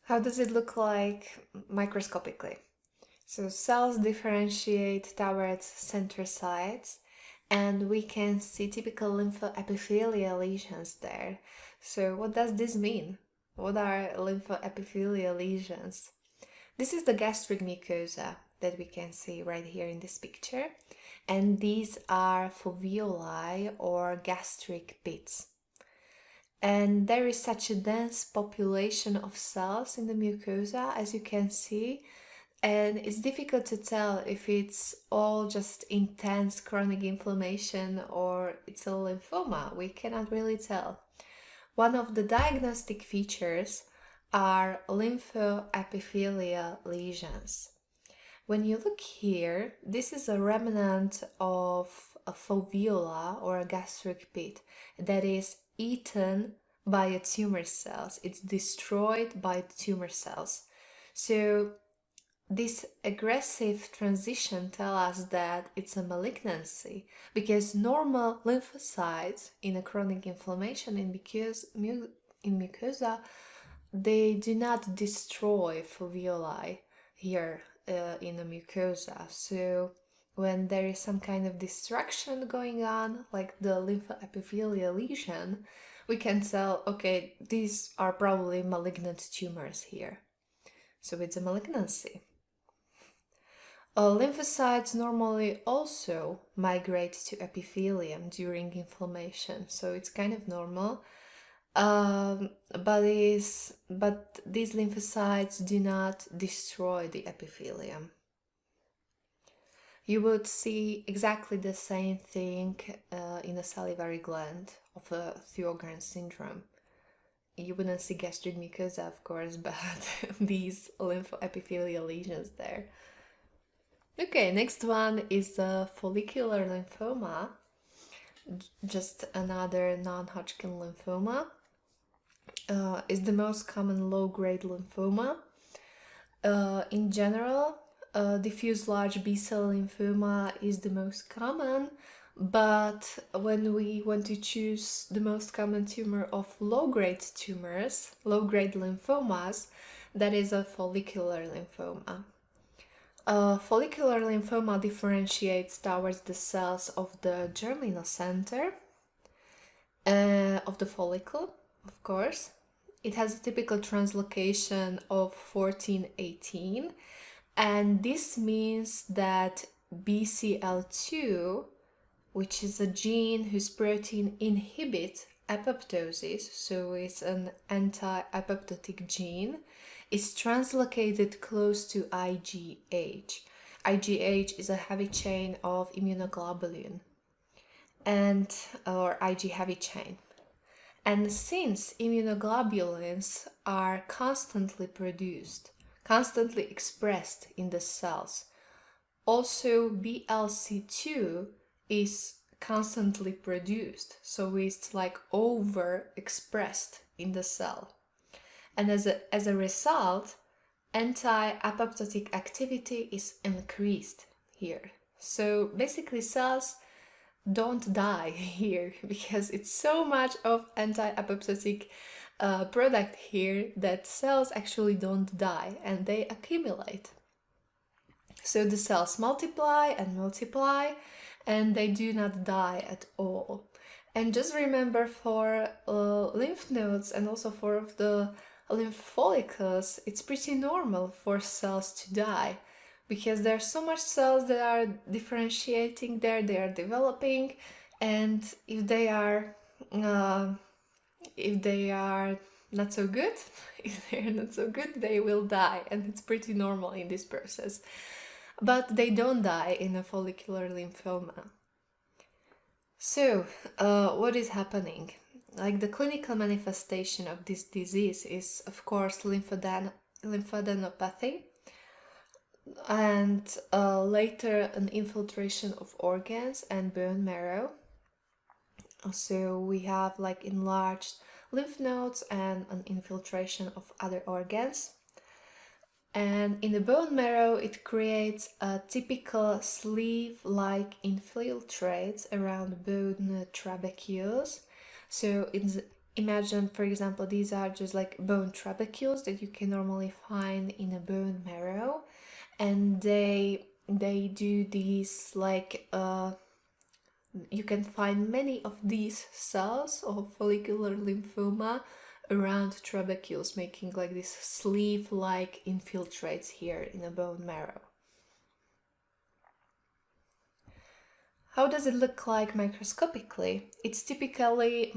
A: How does it look like microscopically? So cells differentiate towards centrocytes, and we can see typical lymphoepithelial lesions there. So what does this mean? What are lymphoepithelial lesions? This is the gastric mucosa that we can see right here in this picture, and these are foveoli or gastric pits. And there is such a dense population of cells in the mucosa, as you can see, and it's difficult to tell if it's all just intense chronic inflammation or it's a lymphoma. We cannot really tell. One of the diagnostic features are lymphoepithelial lesions. When you look here, this is a remnant of a foveola or a gastric pit that is eaten by a tumor cells. It's destroyed by tumor cells. So this aggressive transition tells us that it's a malignancy, because normal lymphocytes in a chronic inflammation in mucosa, they do not destroy foveoli here in the mucosa. So when there is some kind of destruction going on, like the lymphoepithelial lesion, we can tell, okay, these are probably malignant tumors here. So it's a malignancy. Lymphocytes normally also migrate to epithelium during inflammation, so it's kind of normal. But these lymphocytes do not destroy the epithelium. You would see exactly the same thing in the salivary gland of a Sjogren's syndrome. You wouldn't see gastric mucosa, of course, but these lymphoepithelial lesions there. Okay, next one is follicular lymphoma, just another non-Hodgkin lymphoma. Is the most common low-grade lymphoma. In general, diffuse large B-cell lymphoma is the most common, but when we want to choose the most common tumor of low-grade tumors, low-grade lymphomas, that is a follicular lymphoma. Follicular lymphoma differentiates towards the cells of the germinal center of the follicle, of course. It has a typical translocation of 1418, and this means that BCL2, which is a gene whose protein inhibits apoptosis, so it's an anti-apoptotic gene, is translocated close to IgH. IgH is a heavy chain of immunoglobulin, or Ig heavy chain. And since immunoglobulins are constantly produced, constantly expressed in the cells, also BLC2 is constantly produced, so it's like overexpressed in the cell. And as a result, anti-apoptotic activity is increased here. So basically cells don't die here because it's so much of anti-apoptotic product here that cells actually don't die and they accumulate. So the cells multiply and they do not die at all. And just remember, for lymph nodes and also for the lymph follicles, it's pretty normal for cells to die because there are so much cells that are differentiating there, they are developing, and if they are not so good, they will die, and it's pretty normal in this process. But they don't die in a follicular lymphoma. So, what is happening? Like, the clinical manifestation of this disease is, of course, lymphadenopathy, and later an infiltration of organs and bone marrow. So we have like enlarged lymph nodes and an infiltration of other organs. And in the bone marrow, it creates a typical sleeve-like infiltrates around bone trabecules. So imagine, for example, these are just like bone trabecules that you can normally find in a bone marrow, and they do these like you can find many of these cells of follicular lymphoma around trabecules, making like this sleeve-like infiltrates here in the bone marrow. How does it look like microscopically? It typically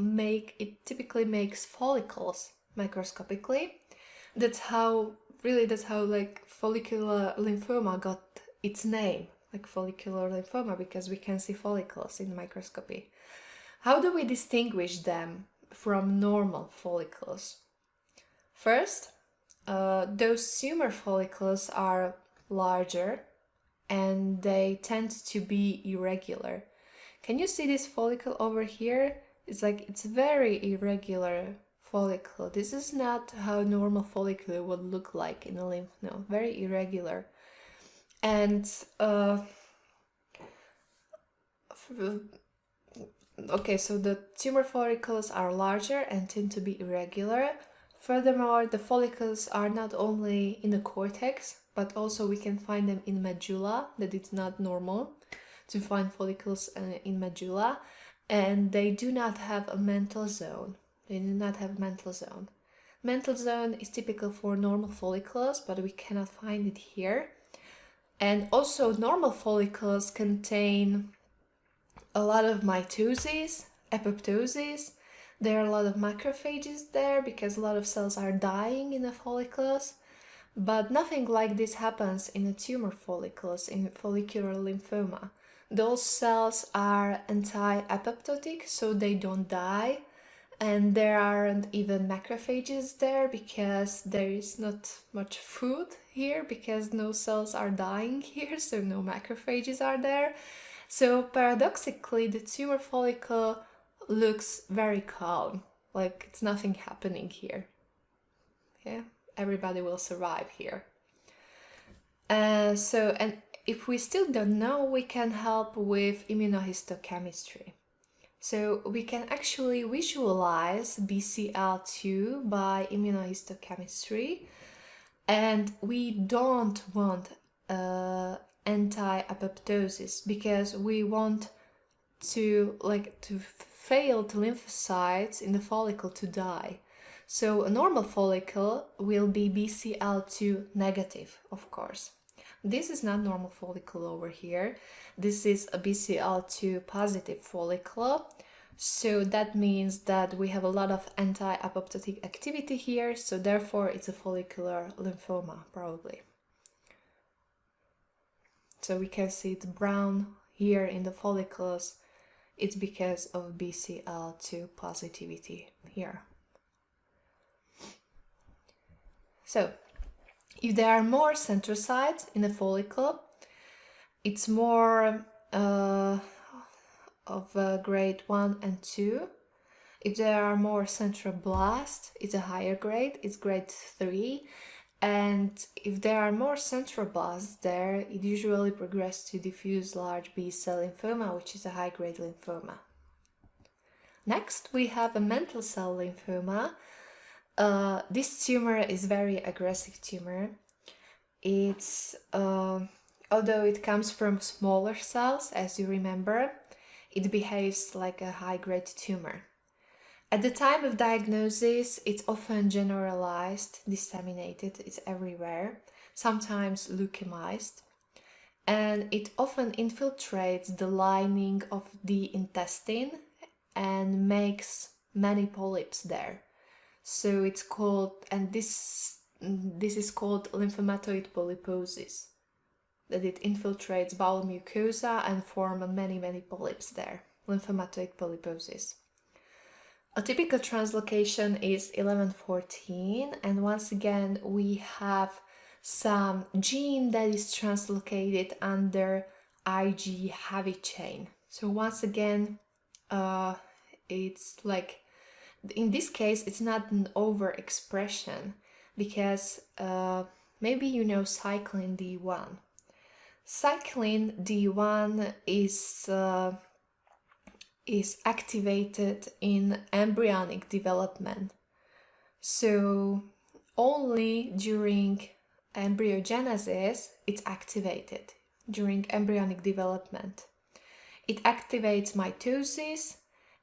A: makes follicles microscopically. That's how like follicular lymphoma got its name, like follicular lymphoma, because we can see follicles in microscopy. How do we distinguish them from normal follicles? First, those tumor follicles are larger and they tend to be irregular. Can you see this follicle over here? It's very irregular follicle. This is not how normal follicle would look like in a lymph node. Very irregular. And okay, so the tumor follicles are larger and tend to be irregular. Furthermore, the follicles are not only in the cortex, but also we can find them in medulla. That it's not normal to find follicles in medulla, and they do not have a mantle zone. Mantle zone is typical for normal follicles, but we cannot find it here. And also normal follicles contain a lot of mitosis, apoptosis. There are a lot of macrophages there because a lot of cells are dying in the follicles. But nothing like this happens in the tumor follicles in follicular lymphoma. Those cells are anti-apoptotic, so they don't die. And there aren't even macrophages there because there is not much food here because no cells are dying here, so no macrophages are there. So paradoxically, the tumor follicle looks very calm, like it's nothing happening here. Yeah, everybody will survive here. And if we still don't know, we can help with immunohistochemistry. So we can actually visualize BCL2 by immunohistochemistry, and we don't want anti-apoptosis, because we want to fail the lymphocytes in the follicle to die. So a normal follicle will be BCL2 negative, of course. This is not normal follicle over here. This is a BCL2 positive follicle. So that means that we have a lot of anti-apoptotic activity here, so therefore it's a follicular lymphoma, probably. So we can see it's brown here in the follicles. It's because of BCL2 positivity here. So, if there are more centrocytes in a follicle, it's more of grade 1 and 2. If there are more centroblasts, it's a higher grade, it's grade 3. And if there are more centroblasts there, it usually progresses to diffuse large B-cell lymphoma, which is a high-grade lymphoma. Next, we have a mantle cell lymphoma. This tumor is very aggressive tumor. It's although it comes from smaller cells, as you remember, it behaves like a high-grade tumor. At the time of diagnosis, it's often generalized, disseminated, it's everywhere, sometimes leukemized, and it often infiltrates the lining of the intestine and makes many polyps there. So it's called, and this is called lymphomatoid polyposis, that it infiltrates bowel mucosa and form many polyps there, lymphomatoid polyposis. A typical translocation is 1114, and once again we have some gene that is translocated under Ig heavy chain. So once again, it's like, in this case, it's not an overexpression, because maybe you know cyclin D1. Cyclin D1 is activated in embryonic development. So only during embryogenesis it's activated, during embryonic development. It activates mitosis,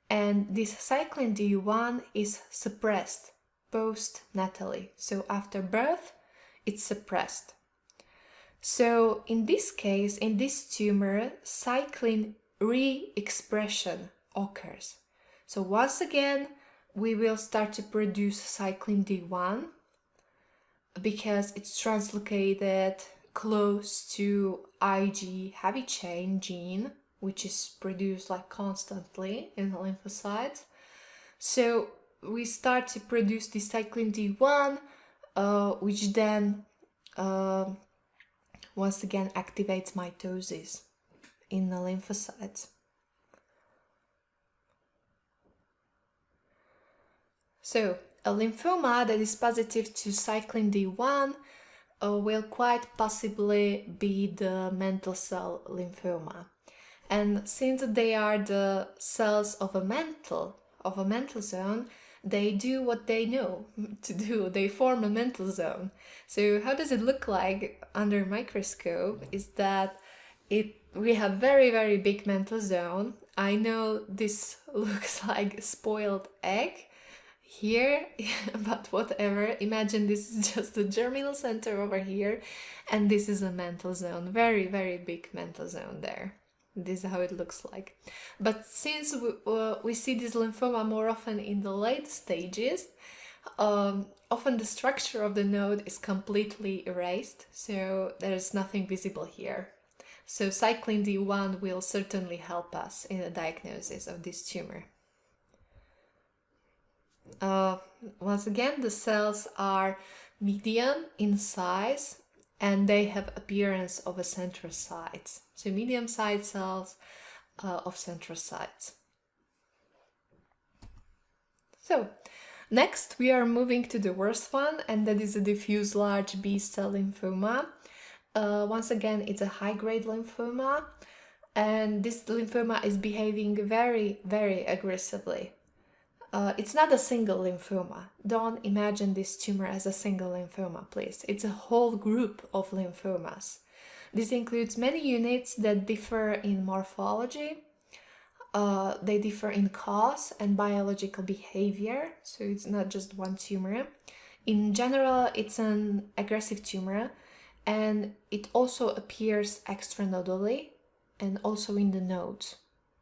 A: and this cyclin D1 is suppressed postnatally. So after birth, it's suppressed. So in this case, in this tumor, cyclin re-expression occurs. So once again, we will start to produce cyclin D1 because it's translocated close to Ig heavy chain gene, which is produced like constantly in the lymphocytes. So we start to produce the cyclin D1, which then once again activates mitosis in the lymphocytes. So a lymphoma that is positive to cyclin D1 will quite possibly be the mantle cell lymphoma. And since they are the cells of a mantle zone, they do what they know to do. They form a mantle zone. So how does it look like under microscope is that we have very big mantle zone. I know this looks like a spoiled egg here, but whatever. Imagine this is just the germinal center over here, and this is a mantle zone. Very big mantle zone there. This is how it looks like. But since we see this lymphoma more often in the late stages, often the structure of the node is completely erased, so there is nothing visible here. So cyclin D1 will certainly help us in the diagnosis of this tumor. Once again, the cells are medium in size and they have appearance of a centrocytes. So medium-sized cells of centrocytes. So next we are moving to the worst one, and that is a diffuse large B-cell lymphoma. Once again, it's a high-grade lymphoma, and this lymphoma is behaving very aggressively. It's not a single lymphoma. Don't imagine this tumor as a single lymphoma, please. It's a whole group of lymphomas. This includes many units that differ in morphology, they differ in cause and biological behavior, so it's not just one tumor. In general, it's an aggressive tumor, and it also appears extranodally and also in the nodes,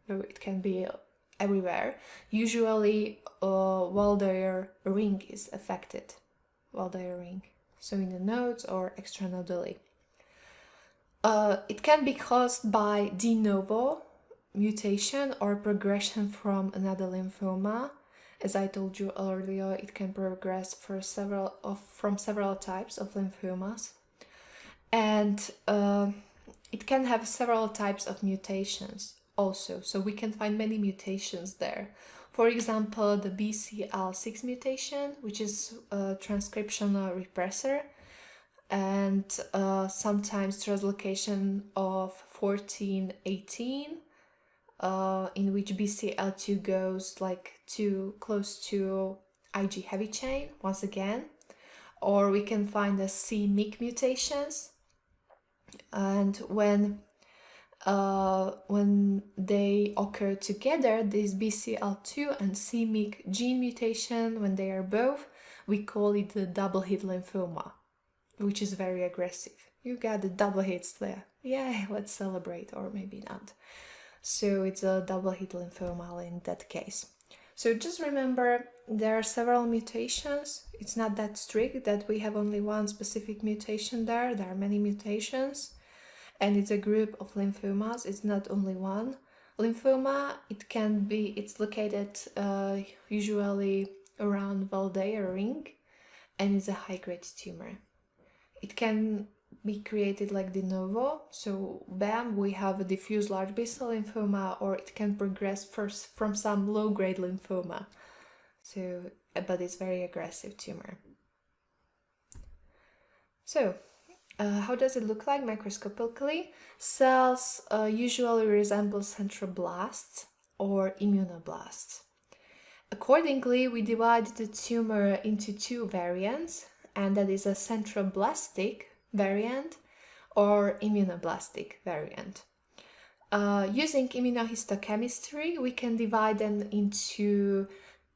A: so it can be everywhere. Usually, Waldeyer ring is affected, Waldeyer ring, so in the nodes or extranodally. It can be caused by de novo mutation or progression from another lymphoma. As I told you earlier, it can progress from several types of lymphomas, and it can have several types of mutations also. So we can find many mutations there. For example, the BCL6 mutation, which is a transcriptional repressor, and sometimes translocation of 1418, in which BCL2 goes like too close to Ig heavy chain once again. Or we can find the c-MYC mutations, and when they occur together, this BCL2 and c-MYC gene mutation, when they are both, we call it the double hit lymphoma, which is very aggressive. You got the double hits there. Yeah, let's celebrate, or maybe not. So it's a double hit lymphoma in that case. So just remember, there are several mutations. It's not that strict that we have only one specific mutation there. There are many mutations, and it's a group of lymphomas. It's not only one lymphoma. It's located usually around Waldeyer ring, and it's a high-grade tumor. It can be created like de novo, so bam, we have a diffuse large B-cell lymphoma, or it can progress first from some low-grade lymphoma. So, but it's very aggressive tumor. So, how does it look like microscopically? Cells usually resemble centroblasts or immunoblasts. Accordingly, we divide the tumor into two variants, and that is a centroblastic variant or immunoblastic variant. Using immunohistochemistry, we can divide them into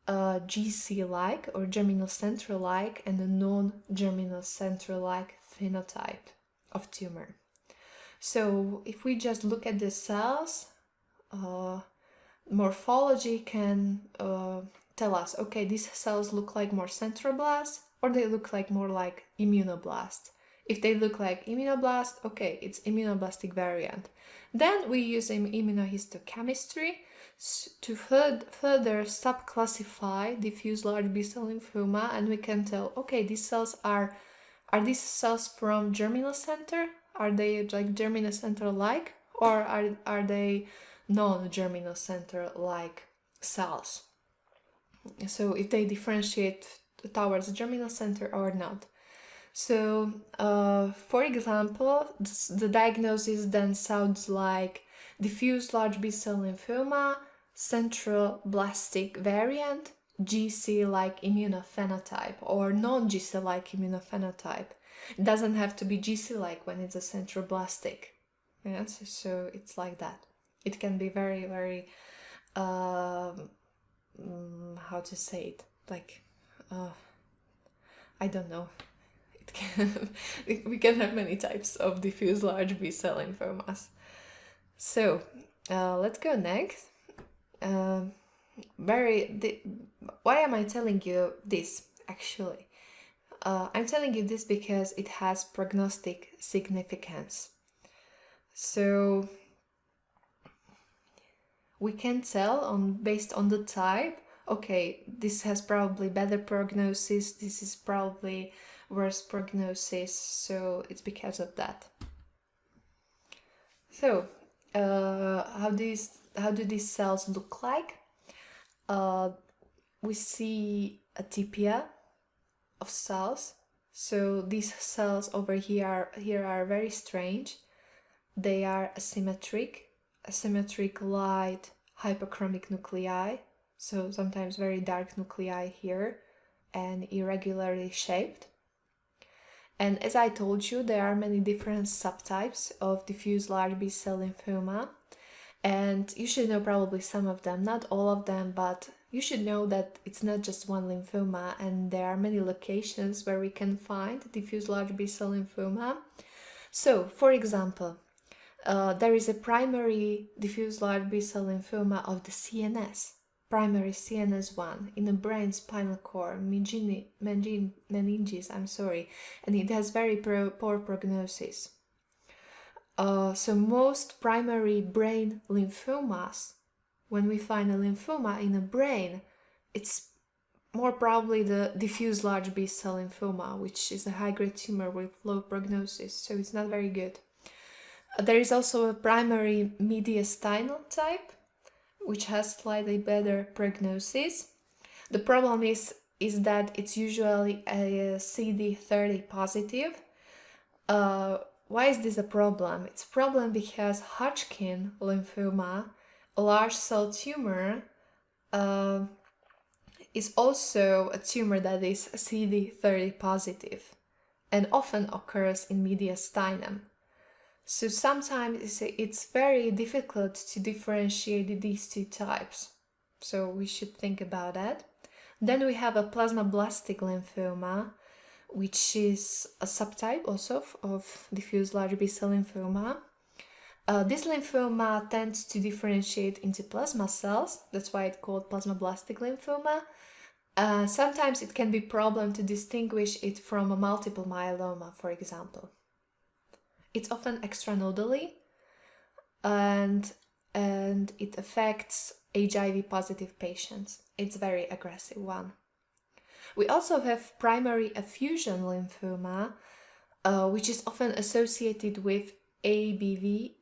A: GC-like or germinal center-like and a non-germinal center-like phenotype of tumor. So if we just look at the cells, morphology can tell us, okay, these cells look like more centroblasts, or they look like more like immunoblasts. If they look like immunoblast, okay, it's immunoblastic variant. Then we use immunohistochemistry to further subclassify diffuse large B-cell lymphoma, and we can tell, okay, these cells are these cells from germinal center? Are they like germinal center-like, or are they non-germinal center-like cells? So if they differentiate towards the germinal center or not. So, for example, the diagnosis then sounds like diffuse large B-cell lymphoma, Centroblastic variant, GC-like immunophenotype, or non-GC-like immunophenotype. It doesn't have to be GC-like when it's a centroblastic. Yes, so it's like that. It can be very, very, how to say it, like, I don't know. We can have many types of diffuse large B-cell lymphomas. So let's go next. Why am I telling you this actually? I'm telling you this because it has prognostic significance. So we can tell based on the type, okay, this has probably better prognosis, this is probably worse prognosis, so it's because of that. So, how do these cells look like? We see a tibia of cells. So these cells over here are very strange. They are asymmetric light hypochromic nuclei. So sometimes very dark nuclei here and irregularly shaped. And as I told you, there are many different subtypes of diffuse large B-cell lymphoma, and you should know probably some of them, not all of them, but you should know that it's not just one lymphoma, and there are many locations where we can find diffuse large B-cell lymphoma. So, for example, there is a primary diffuse large B-cell lymphoma of the CNS, primary CNS1 in the brain, spinal cord, meninges, and it has very poor prognosis. So most primary brain lymphomas, when we find a lymphoma in the brain, it's more probably the diffuse large B-cell lymphoma, which is a high-grade tumor with low prognosis, so it's not very good. There is also a primary mediastinal type, which has slightly better prognosis. The problem is that it's usually a CD30 positive. Why is this a problem? It's a problem because Hodgkin lymphoma, a large cell tumor, is also a tumor that is CD30 positive and often occurs in mediastinum. So sometimes it's very difficult to differentiate these two types. So we should think about that. Then we have a plasmablastic lymphoma, which is a subtype also of diffuse large B-cell lymphoma. This lymphoma tends to differentiate into plasma cells, that's why it's called plasmablastic lymphoma. Sometimes it can be a problem to distinguish it from a multiple myeloma, for example. It's often extranodally, and it affects HIV positive patients. It's a very aggressive one. We also have primary effusion lymphoma, which is often associated with EBV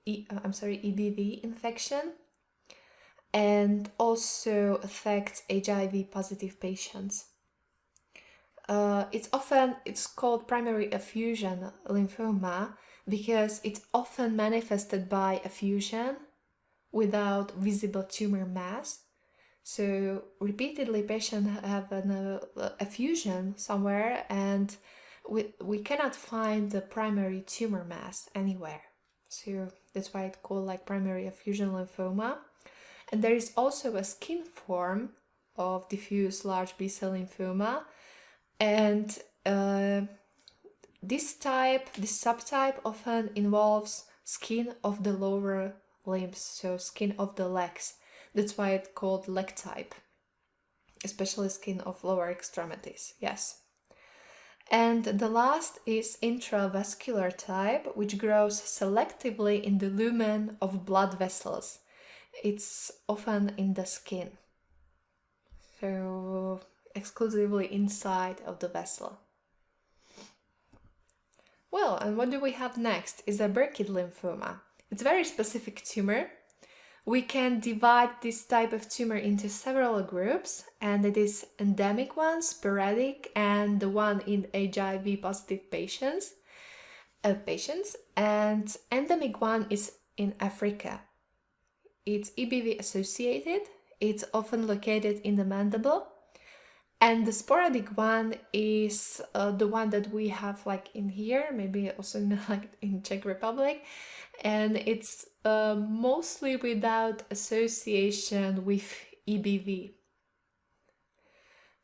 A: infection, and also affects HIV positive patients. It's called primary effusion lymphoma because it's often manifested by effusion without visible tumor mass. So repeatedly patients have an effusion somewhere, and we cannot find the primary tumor mass anywhere. So that's why it's called like primary effusion lymphoma. And there is also a skin form of diffuse large B-cell lymphoma, and this subtype often involves skin of the lower limbs, so skin of the legs. That's why it's called leg type, especially skin of lower extremities, yes. And the last is intravascular type, which grows selectively in the lumen of blood vessels. It's often in the skin, so exclusively inside of the vessel. Well, and what do we have next is a Burkitt lymphoma. It's a very specific tumor. We can divide this type of tumor into several groups, and it is endemic one, sporadic, and the one in HIV positive patients, and endemic one is in Africa. It's EBV associated, it's often located in the mandible, and the sporadic one is the one that we have like in here, maybe also in Czech Republic, and it's mostly without association with EBV.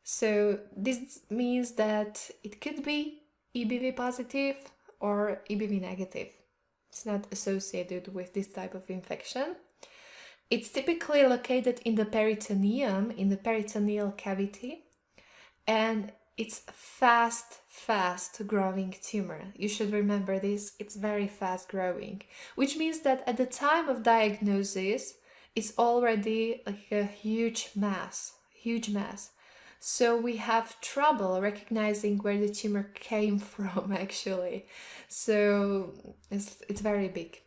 A: So this means that it could be EBV positive or EBV negative. It's not associated with this type of infection. It's typically located in the peritoneum, in the peritoneal cavity, and it's a fast growing tumor. You should remember this, it's very fast growing, which means that at the time of diagnosis, it's already like a huge mass. So we have trouble recognizing where the tumor came from actually. So it's very big.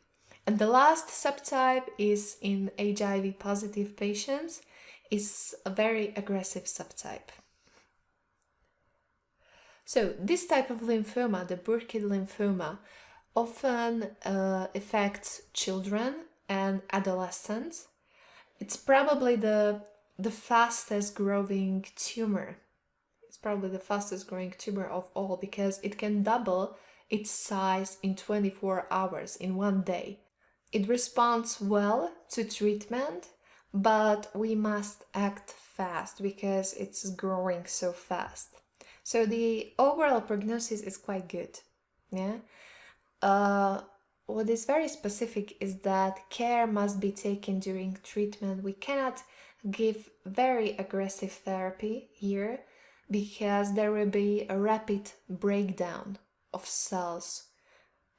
A: And the last subtype is in HIV positive patients. It's a very aggressive subtype. So this type of lymphoma, the Burkitt lymphoma, often affects children and adolescents. It's probably the fastest growing tumor. It's probably the fastest growing tumor of all because it can double its size in 24 hours in one day. It responds well to treatment, but we must act fast because it's growing so fast. So the overall prognosis is quite good. Yeah. What is very specific is that care must be taken during treatment. We cannot give very aggressive therapy here because there will be a rapid breakdown of cells.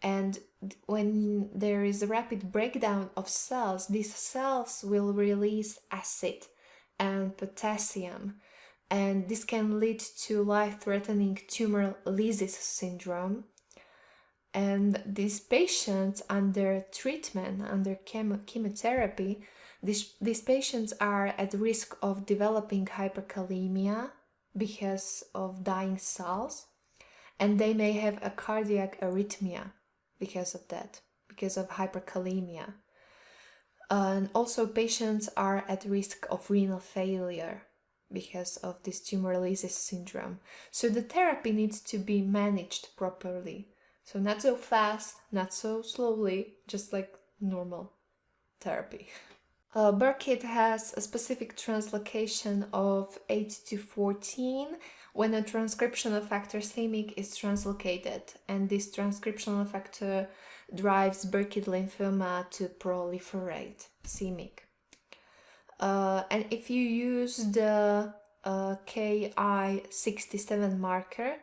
A: And when there is a rapid breakdown of cells, these cells will release acid and potassium, and this can lead to life-threatening tumor lysis syndrome. And these patients under treatment, under chemotherapy, these patients are at risk of developing hyperkalemia because of dying cells, and they may have a cardiac arrhythmia because of that, because of hyperkalemia. And also patients are at risk of renal failure because of this tumor lysis syndrome. So the therapy needs to be managed properly. So not so fast, not so slowly, just like normal therapy. Burkitt has a specific translocation of 8 to 14 when a transcriptional factor c-MYC is translocated, and this transcriptional factor drives Burkitt lymphoma to proliferate c-MYC. And if you use the Ki67 marker,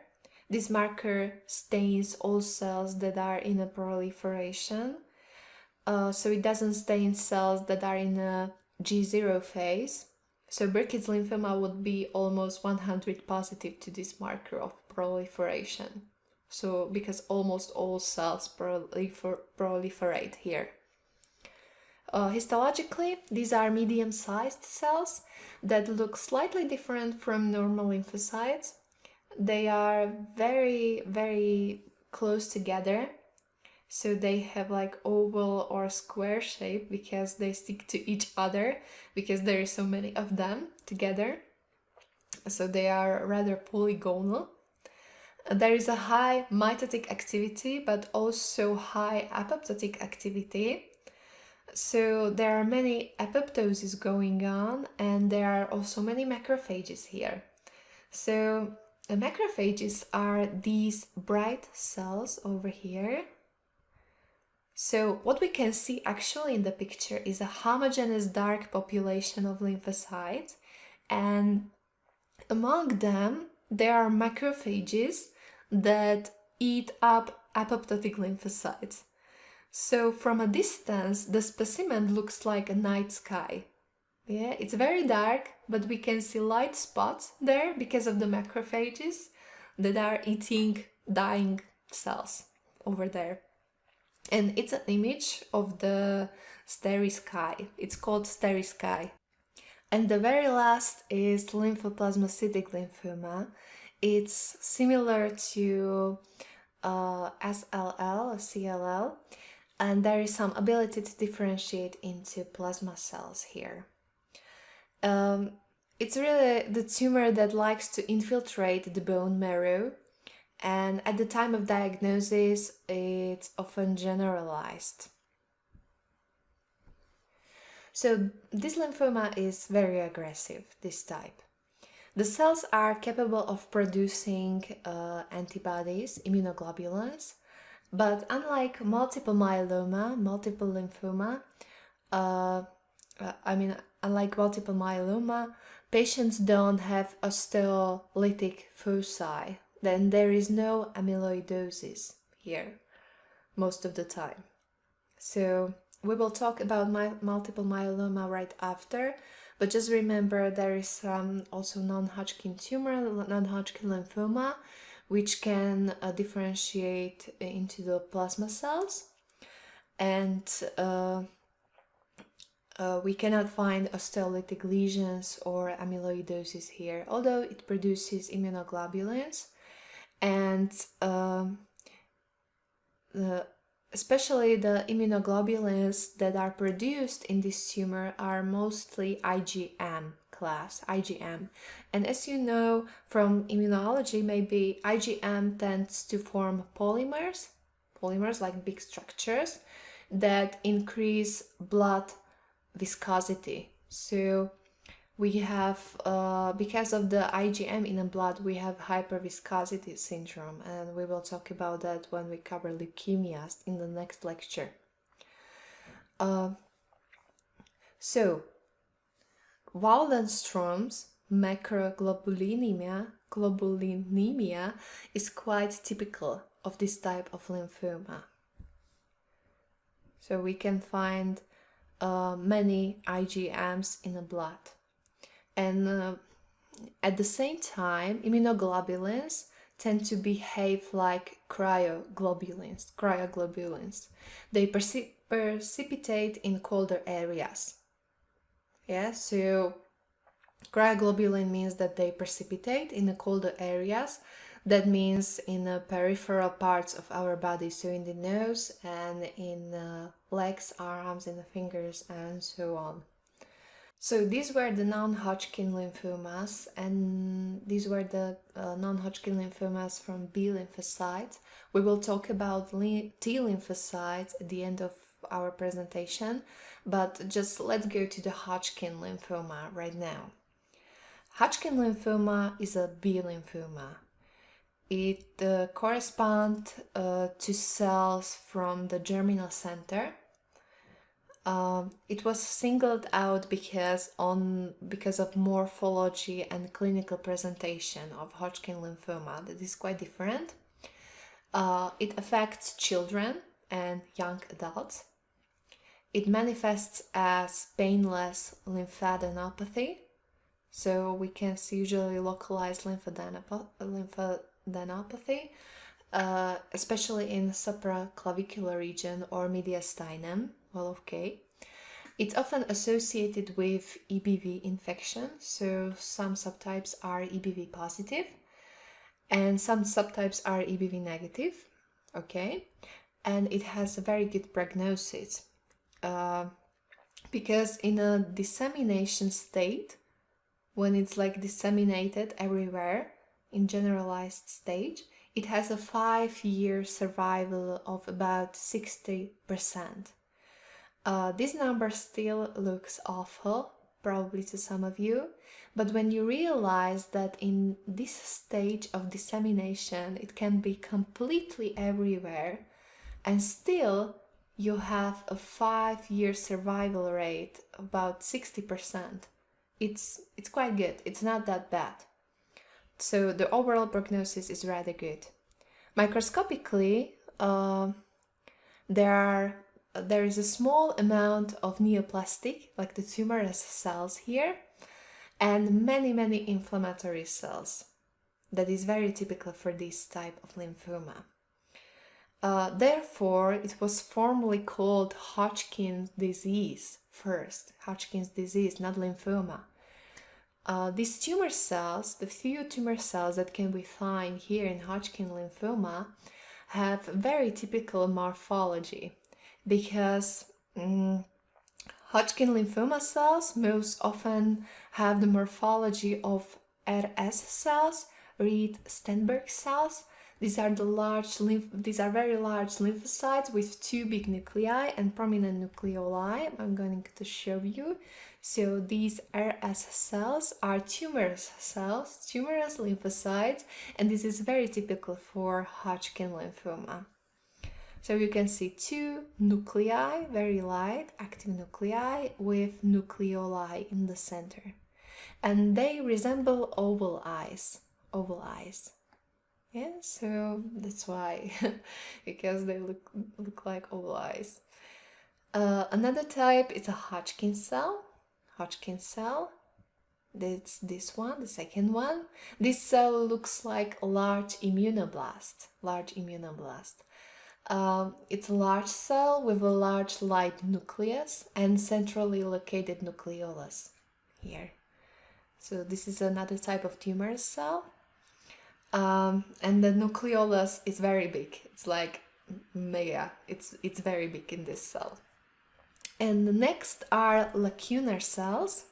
A: this marker stains all cells that are in a proliferation. So it doesn't stain cells that are in a G0 phase. So Burkitt's lymphoma would be almost 100 positive to this marker of proliferation. So because almost all cells proliferate here. Histologically, these are medium-sized cells that look slightly different from normal lymphocytes. They are very, very close together. So they have like oval or square shape because they stick to each other because there are so many of them together. So they are rather polygonal. There is a high mitotic activity but also high apoptotic activity. So there are many apoptoses going on, and there are also many macrophages here. So the macrophages are these bright cells over here. So what we can see actually in the picture is a homogeneous dark population of lymphocytes, and among them there are macrophages that eat up apoptotic lymphocytes. So from a distance the specimen looks like a night sky. Yeah, it's very dark, but we can see light spots there because of the macrophages that are eating dying cells over there. And it's an image of the starry sky. It's called starry sky. And the very last is lymphoplasmacytic lymphoma. It's similar to SLL or CLL, and there is some ability to differentiate into plasma cells here. It's really the tumor that likes to infiltrate the bone marrow, and at the time of diagnosis it's often generalized. So this lymphoma is very aggressive, this type. The cells are capable of producing antibodies, immunoglobulins, but unlike multiple myeloma, patients don't have osteolytic foci. Then there is no amyloidosis here most of the time. So we will talk about multiple myeloma right after, but just remember there is also non-Hodgkin tumor, non-Hodgkin lymphoma, which can differentiate into the plasma cells, and we cannot find osteolytic lesions or amyloidosis here, although it produces immunoglobulins, and especially the immunoglobulins that are produced in this tumor are mostly IgM class, IgM. And as you know from immunology, maybe IgM tends to form polymers like big structures that increase blood viscosity. So we have, because of the IgM in the blood, we have hyperviscosity syndrome, and we will talk about that when we cover leukemias in the next lecture. So, Waldenstrom's macroglobulinemia is quite typical of this type of lymphoma. So we can find many IgMs in the blood. And at the same time, immunoglobulins tend to behave like cryoglobulins. They precipitate in colder areas. Yeah, so cryoglobulin means that they precipitate in the colder areas. That means in the peripheral parts of our body, so in the nose and in the legs, arms, in the fingers, and so on. So these were the non-Hodgkin lymphomas, and these were the non-Hodgkin lymphomas from B lymphocytes. We will talk about T lymphocytes at the end of our presentation, but just let's go to the Hodgkin lymphoma right now. Hodgkin lymphoma is a B lymphoma. It corresponds to cells from the germinal center. It was singled out because of morphology and clinical presentation of Hodgkin lymphoma that is quite different. It affects children and young adults. It manifests as painless lymphadenopathy, so we can see usually localized lymphadenopathy, especially in supraclavicular region or mediastinum. Well, okay. It's often associated with EBV infection, so some subtypes are EBV positive and some subtypes are EBV negative, okay? And it has a very good prognosis because in a dissemination state, when it's like disseminated everywhere in generalized stage, it has a 5-year survival of about 60%. This number still looks awful, probably to some of you, but when you realize that in this stage of dissemination it can be completely everywhere and still you have a 5-year survival rate about 60%, it's quite good. It's not that bad. So the overall prognosis is rather good. Microscopically, there is a small amount of neoplastic, like the tumorous cells here, and many inflammatory cells. That is very typical for this type of lymphoma. Therefore, it was formerly called Hodgkin's disease first. Hodgkin's disease, not lymphoma. These tumor cells, the few tumor cells that can be found here in Hodgkin lymphoma, have very typical morphology because Hodgkin lymphoma cells most often have the morphology of RS cells, Reed-Steinberg cells. These are very large lymphocytes with 2 big nuclei and prominent nucleoli. I'm going to show you. So these RS cells are tumorous cells, tumorous lymphocytes, and this is very typical for Hodgkin lymphoma. So you can see 2 nuclei, very light, active nuclei with nucleoli in the center. And they resemble oval eyes. Yeah, so that's why, because they look like oval eyes. Another type is a Hodgkin cell. That's this one, the second one. This cell looks like a large immunoblast. It's a large cell with a large light nucleus and centrally located nucleolus here. So this is another type of tumor cell. And the nucleolus is very big. It's like mega. It's very big in this cell. And the next are lacunar cells.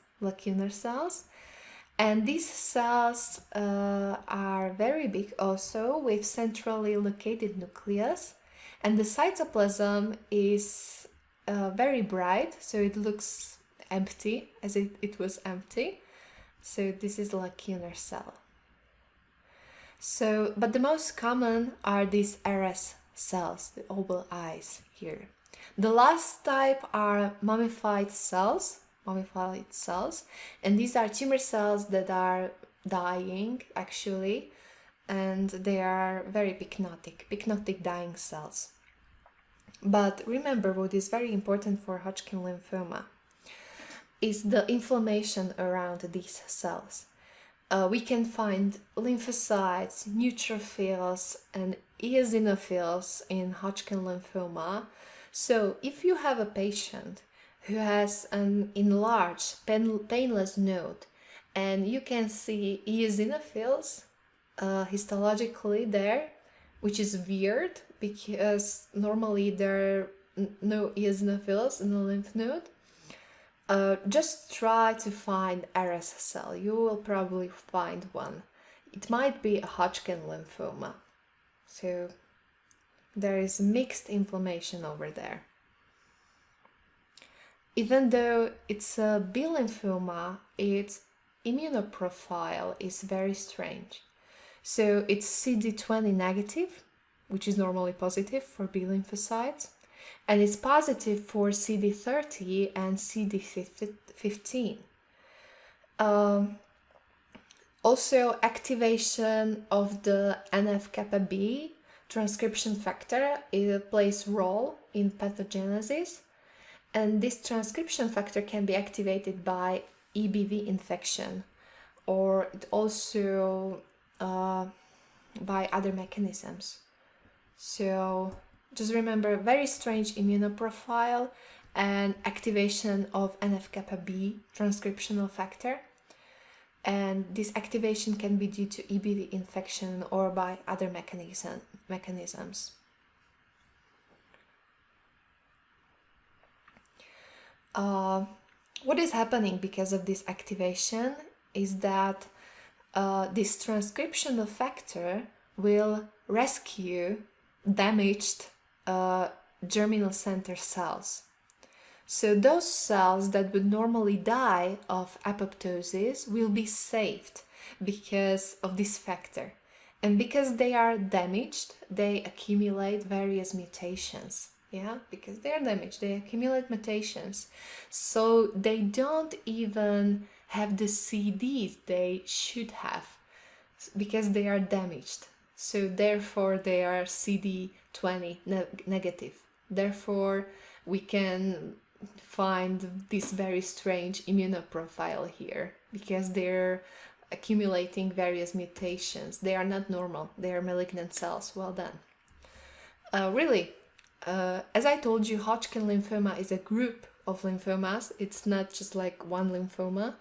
A: And these cells are very big also, with centrally located nucleus, and the cytoplasm is very bright, so it looks empty, as it was empty. So this is lacunar cell. So, but the most common are these RS cells, the oval eyes here. The last type are mummified cells, and these are tumor cells that are dying actually, and they are very pycnotic dying cells. But remember, what is very important for Hodgkin lymphoma is the inflammation around these cells. We can find lymphocytes, neutrophils, and eosinophils in Hodgkin lymphoma. So if you have a patient who has an enlarged painless node and you can see eosinophils histologically there, which is weird because normally there are no eosinophils in the lymph node, just try to find RS cell. You will probably find one. It might be a Hodgkin lymphoma. So there is mixed inflammation over there. Even though it's a B lymphoma, its immunoprofile is very strange. So it's CD20 negative, which is normally positive for B lymphocytes, and it's positive for CD30 and CD15. Also, activation of the NF-kappa B transcription factor plays a role in pathogenesis, and this transcription factor can be activated by EBV infection, or it also by other mechanisms. So just remember, very strange immunoprofile and activation of NF-kappa B transcriptional factor. And this activation can be due to EBV infection or by other mechanisms. What is happening because of this activation is that this transcriptional factor will rescue damaged germinal center cells. So those cells that would normally die of apoptosis will be saved because of this factor. And because they are damaged, they accumulate various mutations. Yeah, because they are damaged, they accumulate mutations. So they don't even have the CDs they should have because they are damaged. So therefore they are CD20 negative. Therefore we can find this very strange immunoprofile here because they're accumulating various mutations. They are not normal, they are malignant cells. Well done. As I told you, Hodgkin lymphoma is a group of lymphomas. It's not just like one lymphoma.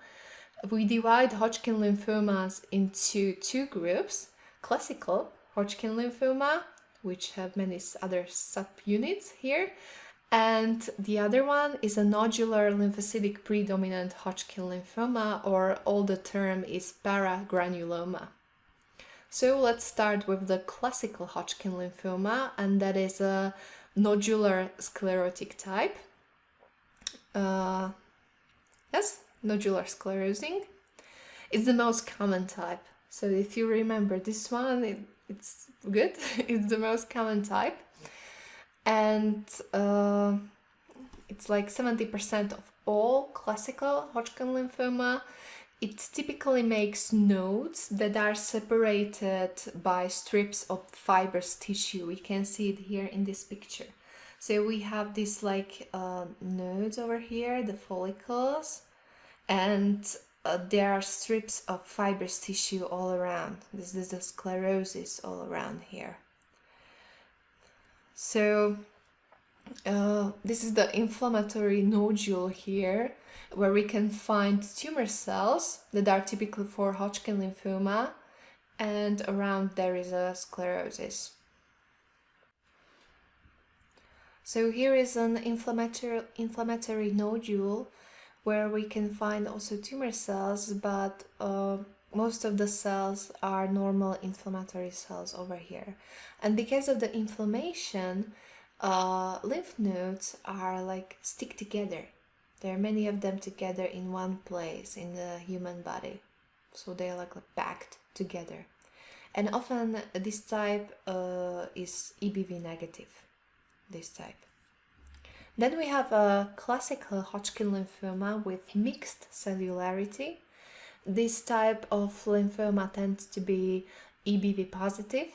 A: We divide Hodgkin lymphomas into two groups: classical Hodgkin lymphoma, which have many other subunits here, and the other one is a nodular lymphocytic predominant Hodgkin lymphoma, or older term is paragranuloma. So let's start with the classical Hodgkin lymphoma, and that is a nodular sclerotic type. Yes, nodular sclerosing. It's the most common type. So if you remember this one, it's good. It's the most common type. And it's like 70% of all classical Hodgkin lymphoma. It typically makes nodes that are separated by strips of fibrous tissue. We can see it here in this picture. So we have these like nodes over here, the follicles, and there are strips of fibrous tissue all around. This is the sclerosis all around here. So this is the inflammatory nodule here, where we can find tumor cells that are typical for Hodgkin lymphoma, and around there is a sclerosis. So here is an inflammatory nodule where we can find also tumor cells, but most of the cells are normal inflammatory cells over here. And because of the inflammation, lymph nodes are like stick together. There are many of them together in one place in the human body. So they're like packed together. And often this type is EBV negative, this type. Then we have a classical Hodgkin lymphoma with mixed cellularity. This type of lymphoma tends to be EBV positive.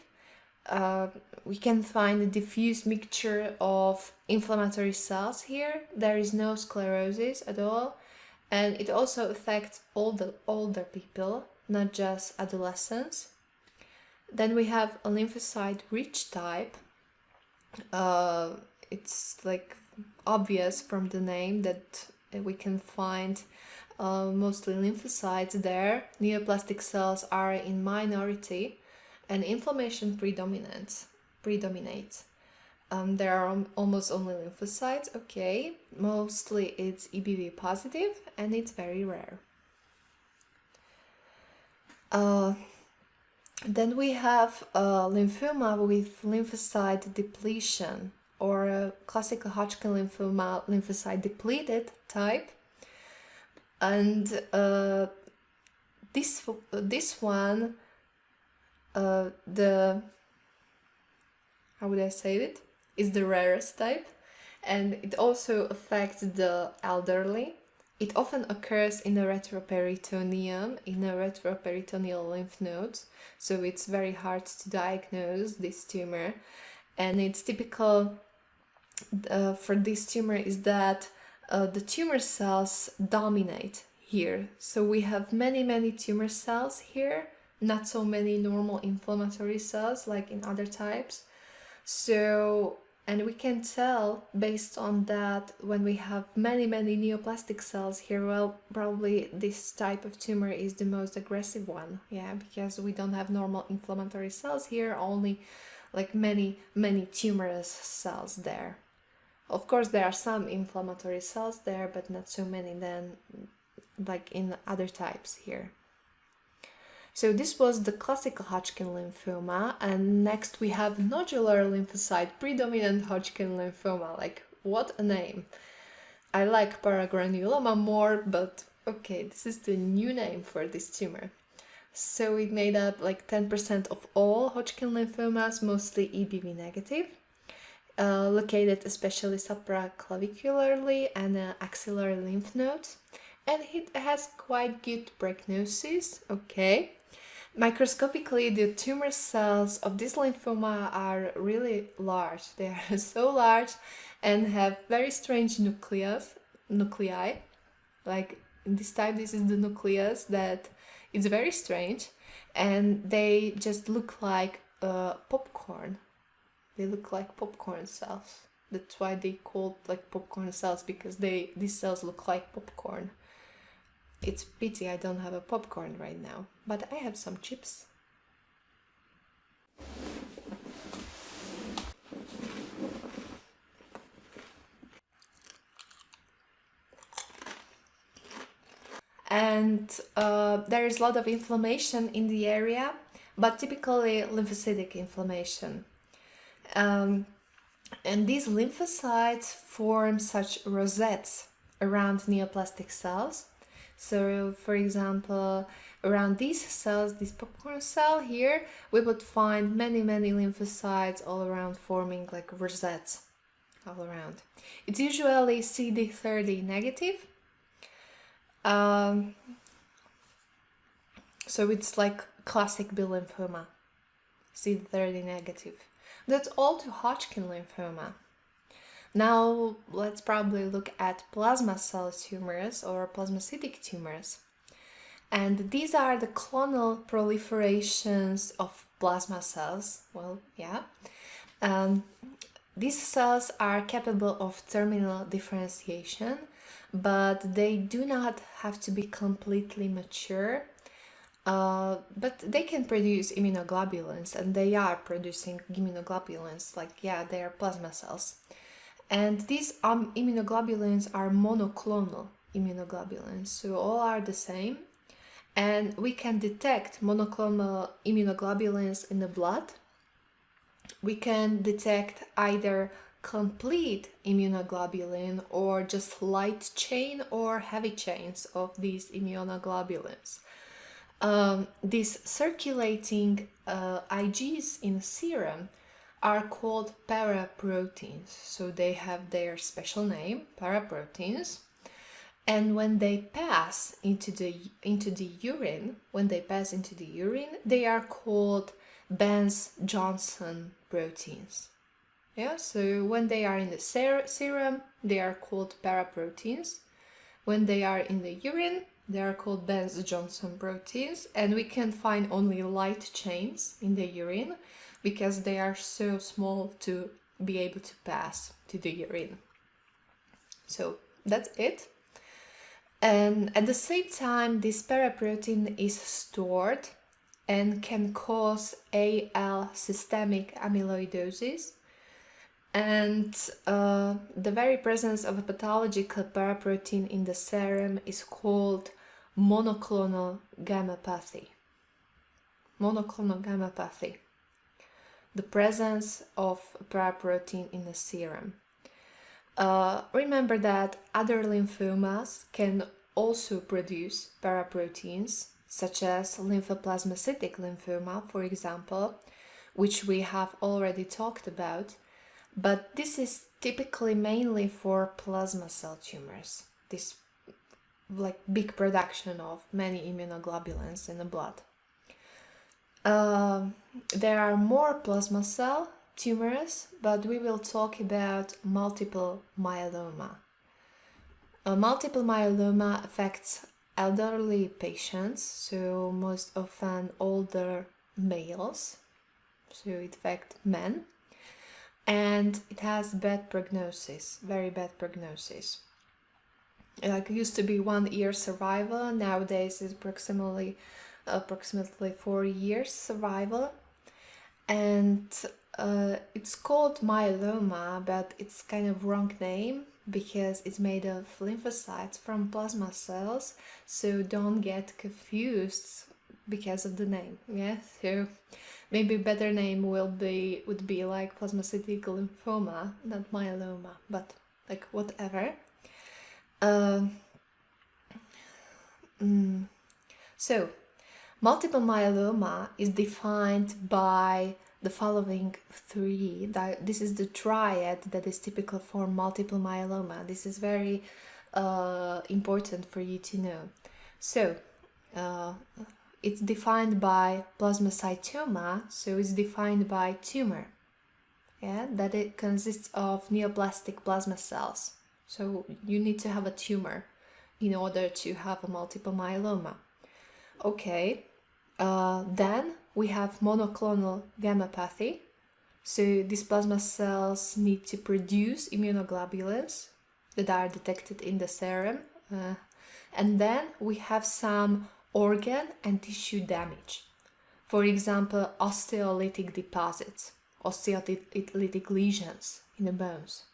A: We can find a diffuse mixture of inflammatory cells here. There is no sclerosis at all. And it also affects older people, not just adolescents. Then we have a lymphocyte-rich type. It's like obvious from the name that we can find mostly lymphocytes there. Neoplastic cells are in minority, and inflammation predominates. There are almost only lymphocytes. Okay, mostly it's EBV positive, and it's very rare. Then we have lymphoma with lymphocyte depletion, or a classical Hodgkin lymphoma lymphocyte depleted type. And this one, how would I say it? Is the rarest type, and it also affects the elderly. It often occurs in the retroperitoneum, in the retroperitoneal lymph nodes, so it's very hard to diagnose this tumor. And it's typical for this tumor is that the tumor cells dominate here. So we have many tumor cells here, not so many normal inflammatory cells like in other types. So, and we can tell based on that when we have many neoplastic cells here, well, probably this type of tumor is the most aggressive one, yeah, because we don't have normal inflammatory cells here, only like many tumorous cells there. Of course, there are some inflammatory cells there, but not so many than like in other types here. So this was the classical Hodgkin lymphoma, and next we have nodular lymphocyte predominant Hodgkin lymphoma. Like, what a name! I like paragranuloma more, but okay, this is the new name for this tumor. So it made up like 10% of all Hodgkin lymphomas, mostly EBV negative, located especially supraclavicularly and axillary lymph nodes, and it has quite good prognosis. Okay. Microscopically, the tumor cells of this lymphoma are really large. They are so large and have very strange nuclei. Like in this type, this is the nucleus that is very strange, and they just look like popcorn. They look like popcorn cells. That's why they called like popcorn cells, because these cells look like popcorn. It's pity I don't have a popcorn right now, but I have some chips. And there is a lot of inflammation in the area, but typically lymphocytic inflammation. And these lymphocytes form such rosettes around neoplastic cells. So, for example, around these cells, this popcorn cell here, we would find many lymphocytes all around, forming like rosettes all around. It's usually CD30 negative. So it's like classic B lymphoma, CD30 negative. That's all to Hodgkin lymphoma. Now let's probably look at plasma cell tumors or plasmacytic tumors. And these are the clonal proliferations of plasma cells. Well, yeah. These cells are capable of terminal differentiation, but they do not have to be completely mature. But they can produce immunoglobulins, and they are producing immunoglobulins, like, yeah, they are plasma cells. And these immunoglobulins are monoclonal. immunoglobulins, so all are the same. And we can detect monoclonal immunoglobulins in the blood. We can detect either complete immunoglobulin or just light chain or heavy chains of these immunoglobulins. These circulating Igs in serum are called paraproteins, so they have their special name, paraproteins. And when they pass into the urine, they are called Benz-Johnson proteins. Yeah, so when they are in the serum, they are called paraproteins. When they are in the urine, they are called Benz-Johnson proteins, and we can find only light chains in the urine because they are so small to be able to pass to the urine. So that's it. And at the same time, this paraprotein is stored and can cause AL, systemic amyloidosis. And the very presence of a pathological paraprotein in the serum is called monoclonal gammapathy. Monoclonal gammapathy. The presence of a paraprotein in the serum. Remember that other lymphomas can also produce paraproteins, such as lymphoplasmacytic lymphoma, for example, which we have already talked about, but this is typically mainly for plasma cell tumors, this like big production of many immunoglobulins in the blood. There are more plasma cell tumors, but we will talk about multiple myeloma. Multiple myeloma affects elderly patients, so most often older males, so it affects men, and it has bad prognosis, very bad prognosis. Like it used to be 1 year survival, nowadays it's approximately 4 years survival, and it's called myeloma, but it's kind of wrong name because it's made of lymphocytes from plasma cells, so don't get confused because of the name. Yeah, so maybe a better name would be like plasmacytic lymphoma, not myeloma, but like whatever. So multiple myeloma is defined by the following three. This is the triad that is typical for multiple myeloma. This is very important for you to know. So it's defined by plasmacytoma, so it's defined by tumor. Yeah, that it consists of neoplastic plasma cells. So you need to have a tumor in order to have a multiple myeloma. Okay, then we have monoclonal gammapathy. So these plasma cells need to produce immunoglobulins that are detected in the serum. And then we have some organ and tissue damage. For example, osteolytic deposits, osteolytic lesions in the bones.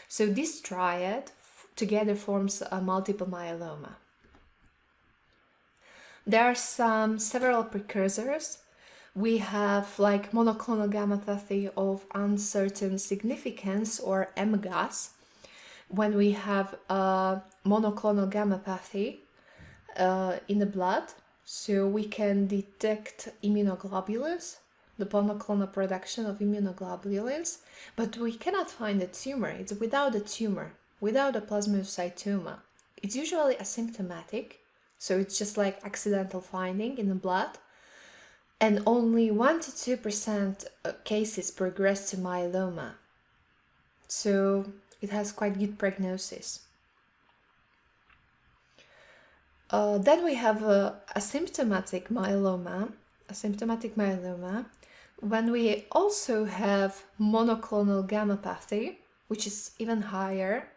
A: So this triad together forms a multiple myeloma. There are several precursors. We have like monoclonal gammapathy of uncertain significance, or MGUS, when we have monoclonal gammapathy in the blood, so we can detect immunoglobulins, the monoclonal production of immunoglobulins, but we cannot find a tumor. It's without a tumor, without a plasmacytoma. It's usually asymptomatic, so it's just like accidental finding in the blood, and only 1 to 2% cases progress to myeloma. So it has quite good prognosis. Then we have asymptomatic myeloma, when we also have monoclonal gammapathy, which is even higher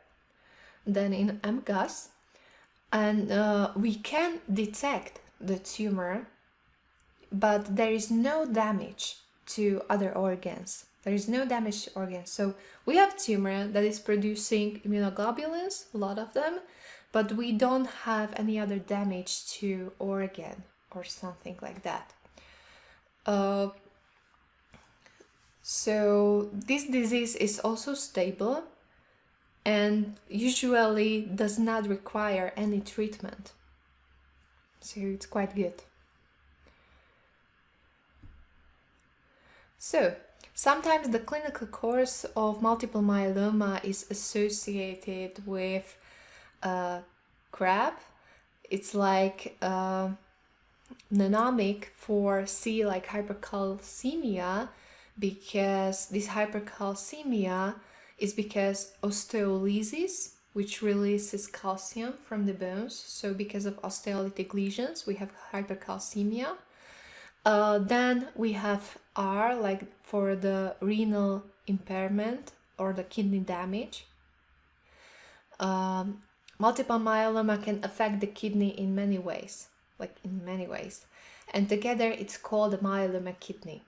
A: than in MGUS, and we can detect the tumor, but there is no damage to other organs. There is no damage to organs. So we have tumor that is producing immunoglobulins, a lot of them, but we don't have any other damage to organ or something like that. So this disease is also stable and usually does not require any treatment. So it's quite good. So sometimes the clinical course of multiple myeloma is associated with CRAB. It's like mnemonic for C, like hypercalcemia, because this hypercalcemia is because osteolysis, which releases calcium from the bones. So because of osteolytic lesions, we have hypercalcemia. Then we have R, like for the renal impairment or the kidney damage. Multiple myeloma can affect the kidney in many ways, and together it's called a myeloma kidney.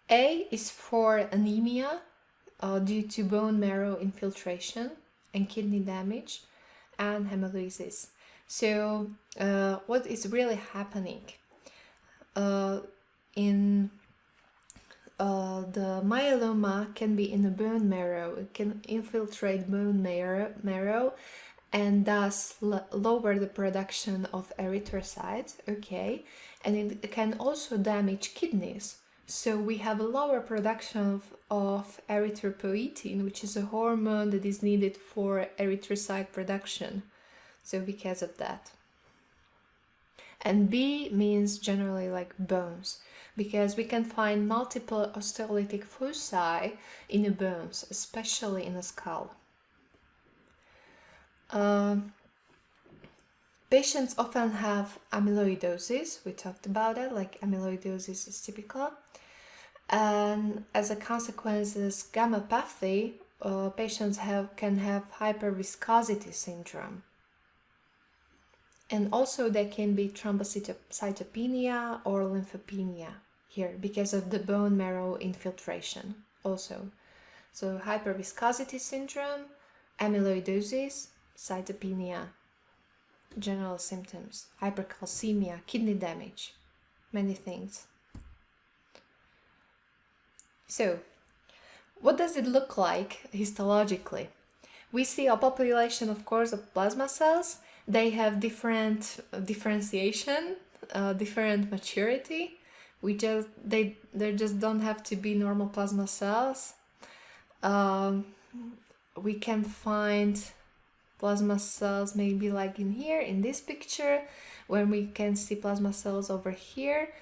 A: A is for anemia due to bone marrow infiltration and kidney damage and hemolysis. So what is really happening? In the myeloma can be in the bone marrow. It can infiltrate bone marrow and thus lower the production of erythrocytes, okay, and it can also damage kidneys. So we have a lower production of erythropoietin, which is a hormone that is needed for erythrocyte production. So because of that. And B means generally like bones, because we can find multiple osteolytic foci in the bones, especially in the skull. Patients often have amyloidosis. We talked about it, like amyloidosis is typical. And as a consequence, gammapathy, patients can have hyperviscosity syndrome. And also there can be thrombocytopenia or lymphopenia here because of the bone marrow infiltration also. So hyperviscosity syndrome, amyloidosis, cytopenia, general symptoms, hypercalcemia, kidney damage, many things. So what does it look like histologically? We see a population, of course, of plasma cells. They have different differentiation, different maturity. They just don't have to be normal plasma cells. We can find plasma cells maybe like in here, in this picture, when we can see plasma cells over here.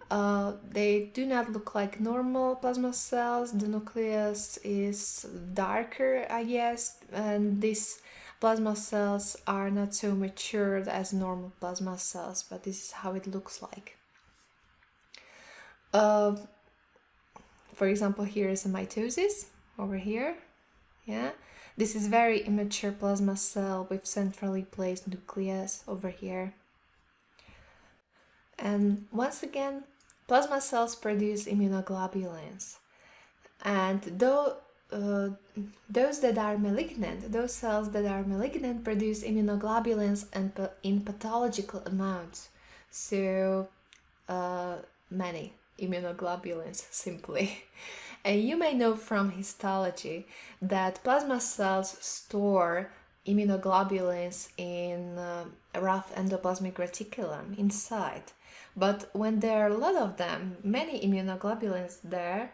A: They do not look like normal plasma cells. The nucleus is darker, I guess, and these plasma cells are not so matured as normal plasma cells, but this is how it looks like. For example, here is a mitosis over here. Yeah, this is very immature plasma cell with centrally placed nucleus over here. And once again, plasma cells produce immunoglobulins, and those that are malignant, those cells that are malignant produce immunoglobulins and in pathological amounts. So many immunoglobulins simply. And you may know from histology that plasma cells store immunoglobulins in rough endoplasmic reticulum inside. But when there are a lot of them, many immunoglobulins there,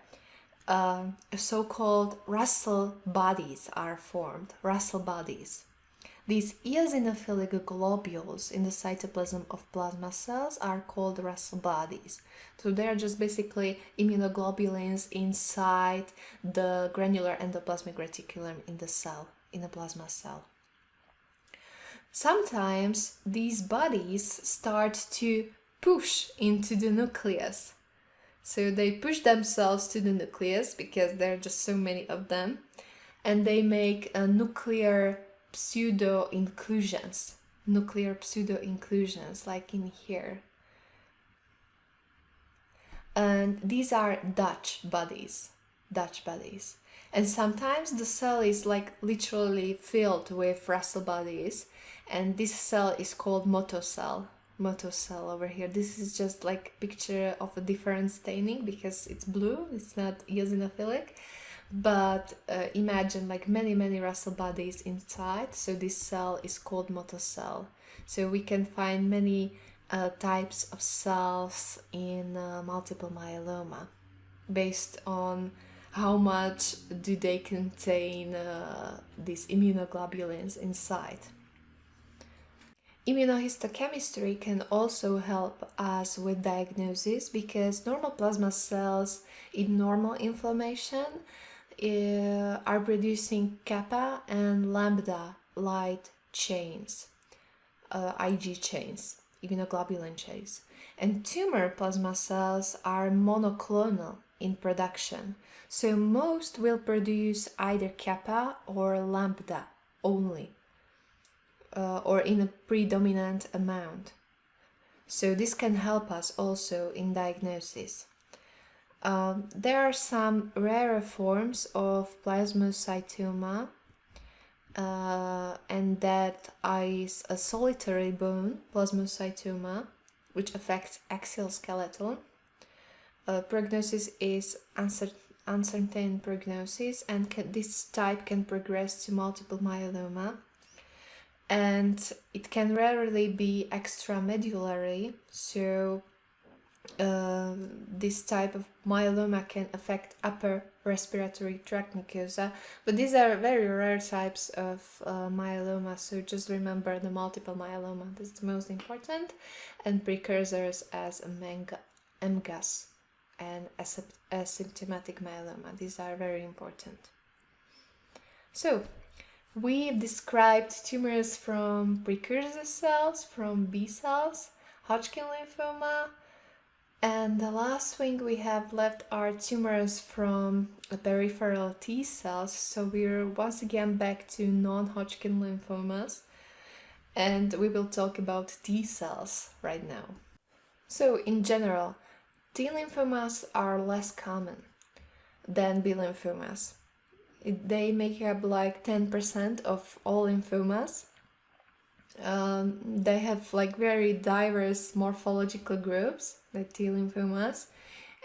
A: so-called Russell bodies are formed, Russell bodies. These eosinophilic globules in the cytoplasm of plasma cells are called Russell bodies. So they are just basically immunoglobulins inside the granular endoplasmic reticulum in the cell, in a plasma cell. Sometimes these bodies start to push into the nucleus. So they push themselves to the nucleus because there are just so many of them, and they make a nuclear pseudo-inclusions, like in here. And these are Dutch bodies. And sometimes the cell is like literally filled with Russell bodies, and this cell is called motocell. Motocell over here. This is just like picture of a different staining because it's blue, it's not eosinophilic. But imagine like many Russell bodies inside, so this cell is called motocell. So we can find many types of cells in multiple myeloma based on how much do they contain these immunoglobulins inside. Immunohistochemistry can also help us with diagnosis because normal plasma cells in normal inflammation are producing kappa and lambda light chains, Ig chains, immunoglobulin chains. And tumor plasma cells are monoclonal in production, so most will produce either kappa or lambda only, or in a predominant amount. So this can help us also in diagnosis. There are some rarer forms of plasmacytoma, and that is a solitary bone plasmacytoma, which affects axial skeleton. Prognosis is uncertain prognosis, and this type can progress to multiple myeloma. And it can rarely be extramedullary, so this type of myeloma can affect upper respiratory tract mucosa, but these are very rare types of myeloma, so just remember the multiple myeloma, that's the most important, and precursors as MGUS and asymptomatic myeloma, these are very important. So we've described tumors from precursor cells, from B cells, Hodgkin lymphoma, and the last thing we have left are tumors from peripheral T cells. So we're once again back to non-Hodgkin lymphomas, and we will talk about T cells right now. So in general, T lymphomas are less common than B lymphomas. They make up like 10% of all lymphomas. They have like very diverse morphological groups, the T lymphomas,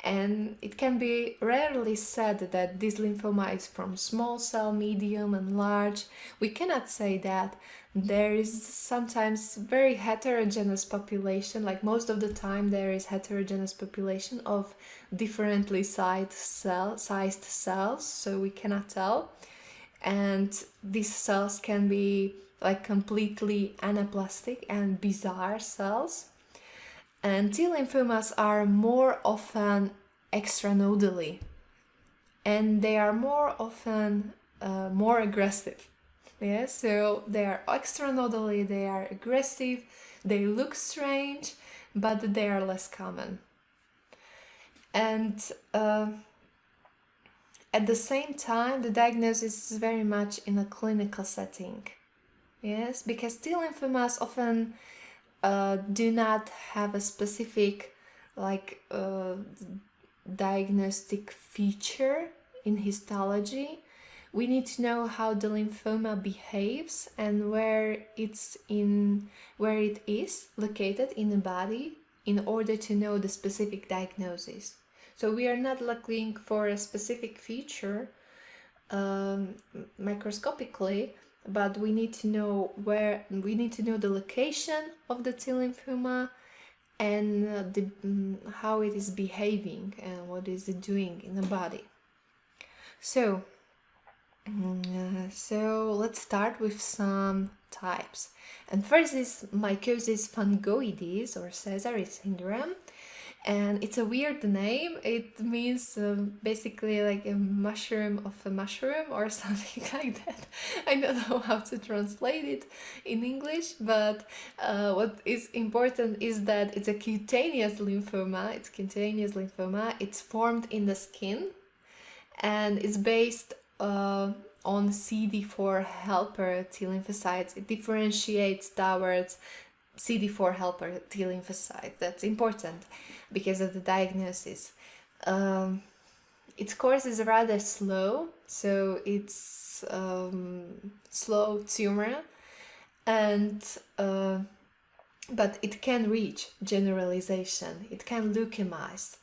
A: and it can be rarely said that this lymphoma is from small cell, medium and large. We cannot say that. There is sometimes very heterogeneous population, like most of the time there is heterogeneous population of differently sized cells, so we cannot tell. And these cells can be like completely anaplastic and bizarre cells. And T lymphomas are more often extranodally, and they are more often more aggressive. Yeah, so they are extranodally, they are aggressive, they look strange, but they are less common. And at the same time, the diagnosis is very much in a clinical setting. Yes, because T lymphomas often do not have a specific diagnostic feature in histology. We need to know how the lymphoma behaves and where it is located in the body in order to know the specific diagnosis. So we are not looking for a specific feature microscopically, but we need to know the location of the T lymphoma and how it is behaving and what is it doing in the body. So let's start with some types. And first is mycosis fungoides or Sézary syndrome. And it's a weird name. It means basically like a mushroom of a mushroom or something like that. I don't know how to translate it in English, but what is important is that it's a cutaneous lymphoma. It's formed in the skin, and it's based on CD4 helper T lymphocytes. It differentiates towards CD4 helper T lymphocyte. That's important because of the diagnosis. its course is rather slow, so it's slow tumor, and but it can reach generalization. It can leukemize.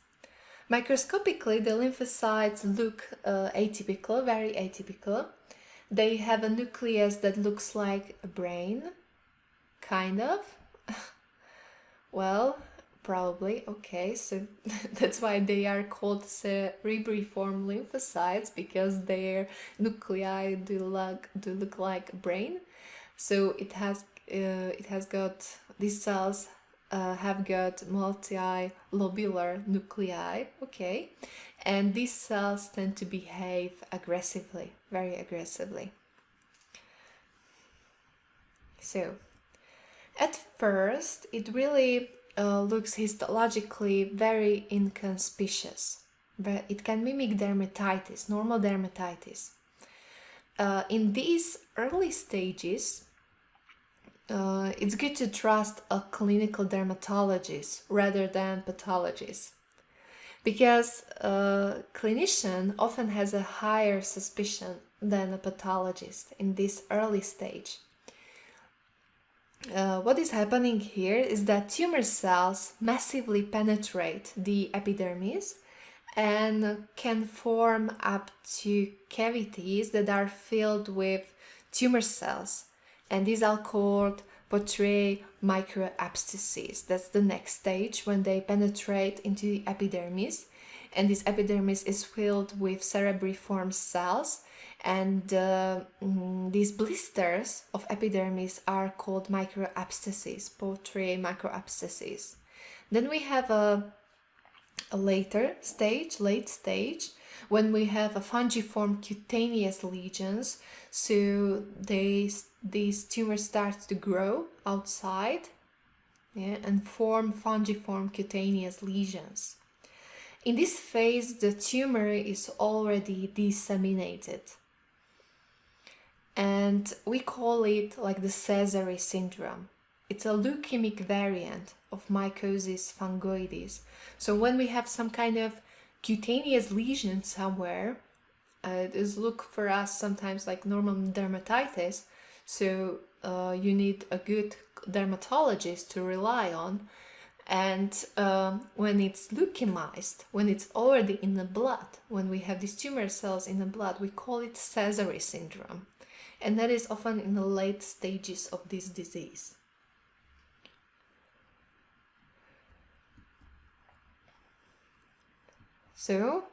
A: Microscopically, the lymphocytes look atypical, very atypical. They have a nucleus that looks like a brain, kind of. Well, probably, okay, so that's why they are called cerebriform lymphocytes, because their nuclei do look like a brain. So it has got, these cells have got multi-lobular nuclei, okay, and these cells tend to behave aggressively, very aggressively. So at first it really looks histologically very inconspicuous, but it can mimic dermatitis, normal dermatitis. In these early stages, it's good to trust a clinical dermatologist rather than pathologist, because a clinician often has a higher suspicion than a pathologist in this early stage. What is happening here is that tumor cells massively penetrate the epidermis and can form up to cavities that are filled with tumor cells, and these are called portray microabscesses. That's the next stage, when they penetrate into the epidermis, and this epidermis is filled with cerebriform cells, and these blisters of epidermis are called microabscesses, portray microabscesses. Then we have a late stage, when we have a fungiform cutaneous lesions. So these tumors start to grow outside, and form fungiform cutaneous lesions. In this phase, the tumor is already disseminated, and we call it like the Sézary syndrome. It's a leukemic variant of mycosis fungoides. So when we have some kind of cutaneous lesion somewhere, it look for us sometimes like normal dermatitis, so you need a good dermatologist to rely on. And when it's leukemized, when it's already in the blood, when we have these tumor cells in the blood, we call it Sézary syndrome, and that is often in the late stages of this disease. So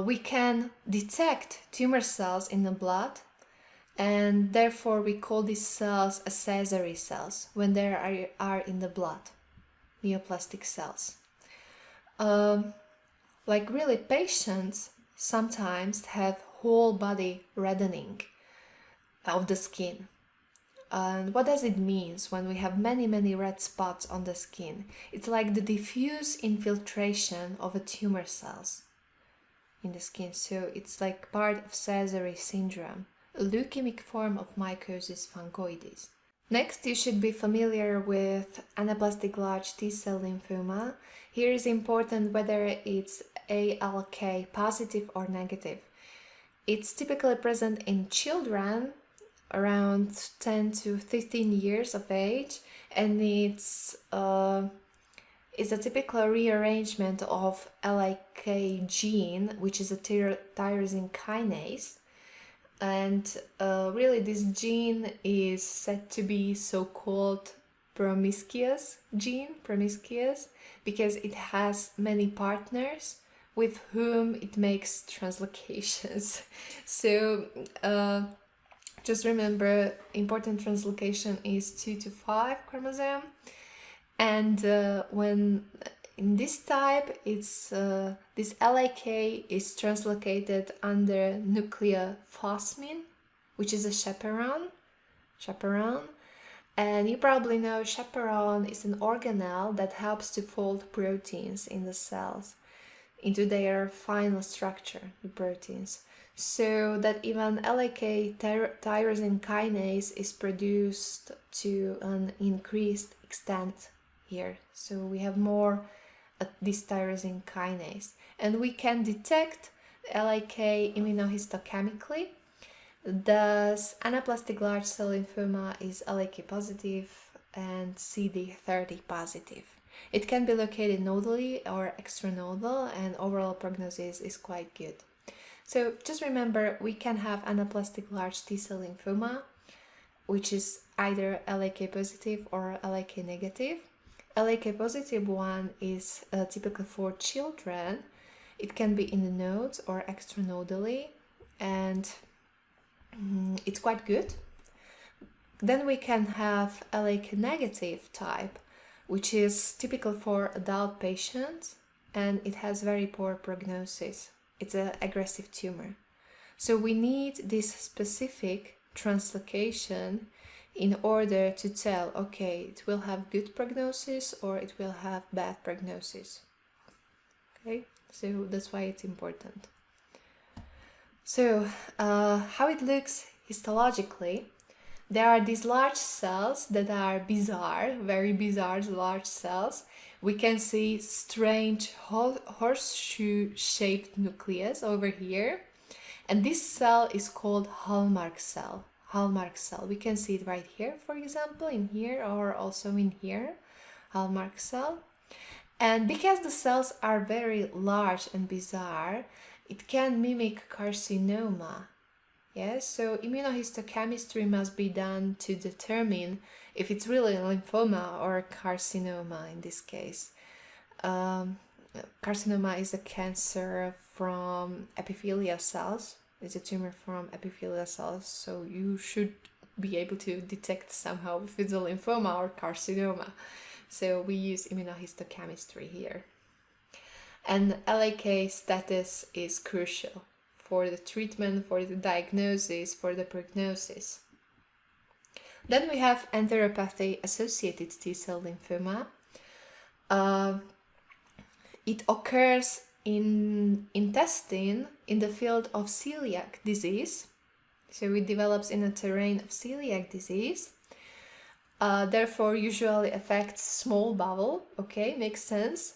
A: we can detect tumor cells in the blood, and therefore we call these cells as Sézary cells when they are in the blood, neoplastic cells. Like really, patients sometimes have whole body reddening of the skin. And what does it mean when we have many red spots on the skin? It's like the diffuse infiltration of a tumor cells in the skin. So it's like part of Sézary syndrome, a leukemic form of mycosis fungoides. Next, you should be familiar with anaplastic large T cell lymphoma. Here is important whether it's ALK positive or negative. It's typically present in children around 10 to 15 years of age, and it's a typical rearrangement of LAK gene, which is a tyrosine kinase. And really, this gene is said to be so-called promiscuous gene, because it has many partners with whom it makes translocations. So just remember, important translocation is 2 to 5 chromosome, and when in this type, it's this LAK is translocated under nucleophosmin, which is a chaperone, and you probably know chaperone is an organelle that helps to fold proteins in the cells into their final structure, the proteins. So that even LAK tyrosine kinase is produced to an increased extent here. So we have more this tyrosine kinase. And we can detect LAK immunohistochemically. Thus, anaplastic large cell lymphoma is LAK positive and CD30 positive. It can be located nodally or extranodal, and overall prognosis is quite good. So just remember, we can have anaplastic large T cell lymphoma, which is either LAK positive or LAK negative. LAK positive one is typical for children. It can be in the nodes or extranodally, and it's quite good. Then we can have LAK negative type, which is typical for adult patients, and it has very poor prognosis. It's an aggressive tumor. So we need this specific translocation in order to tell, okay, it will have good prognosis or it will have bad prognosis. Okay, so that's why it's important. So how it looks histologically, there are these large cells that are bizarre, very bizarre large cells. We can see strange horseshoe-shaped nucleus over here. And this cell is called Hallmark Cell. Hallmark Cell. We can see it right here, for example, in here or also in here. Hallmark Cell. And because the cells are very large and bizarre, it can mimic carcinoma. Yes, so immunohistochemistry must be done to determine if it's really a lymphoma or a carcinoma in this case. Carcinoma is a cancer from epithelial cells. It's a tumor from epithelial cells, so you should be able to detect somehow if it's a lymphoma or carcinoma. So we use immunohistochemistry here. And LAK status is crucial for the treatment, for the diagnosis, for the prognosis. Then we have enteropathy associated T cell lymphoma. It occurs in intestine in the field of celiac disease. So it develops in a terrain of celiac disease. Therefore, usually affects small bowel. Okay, makes sense.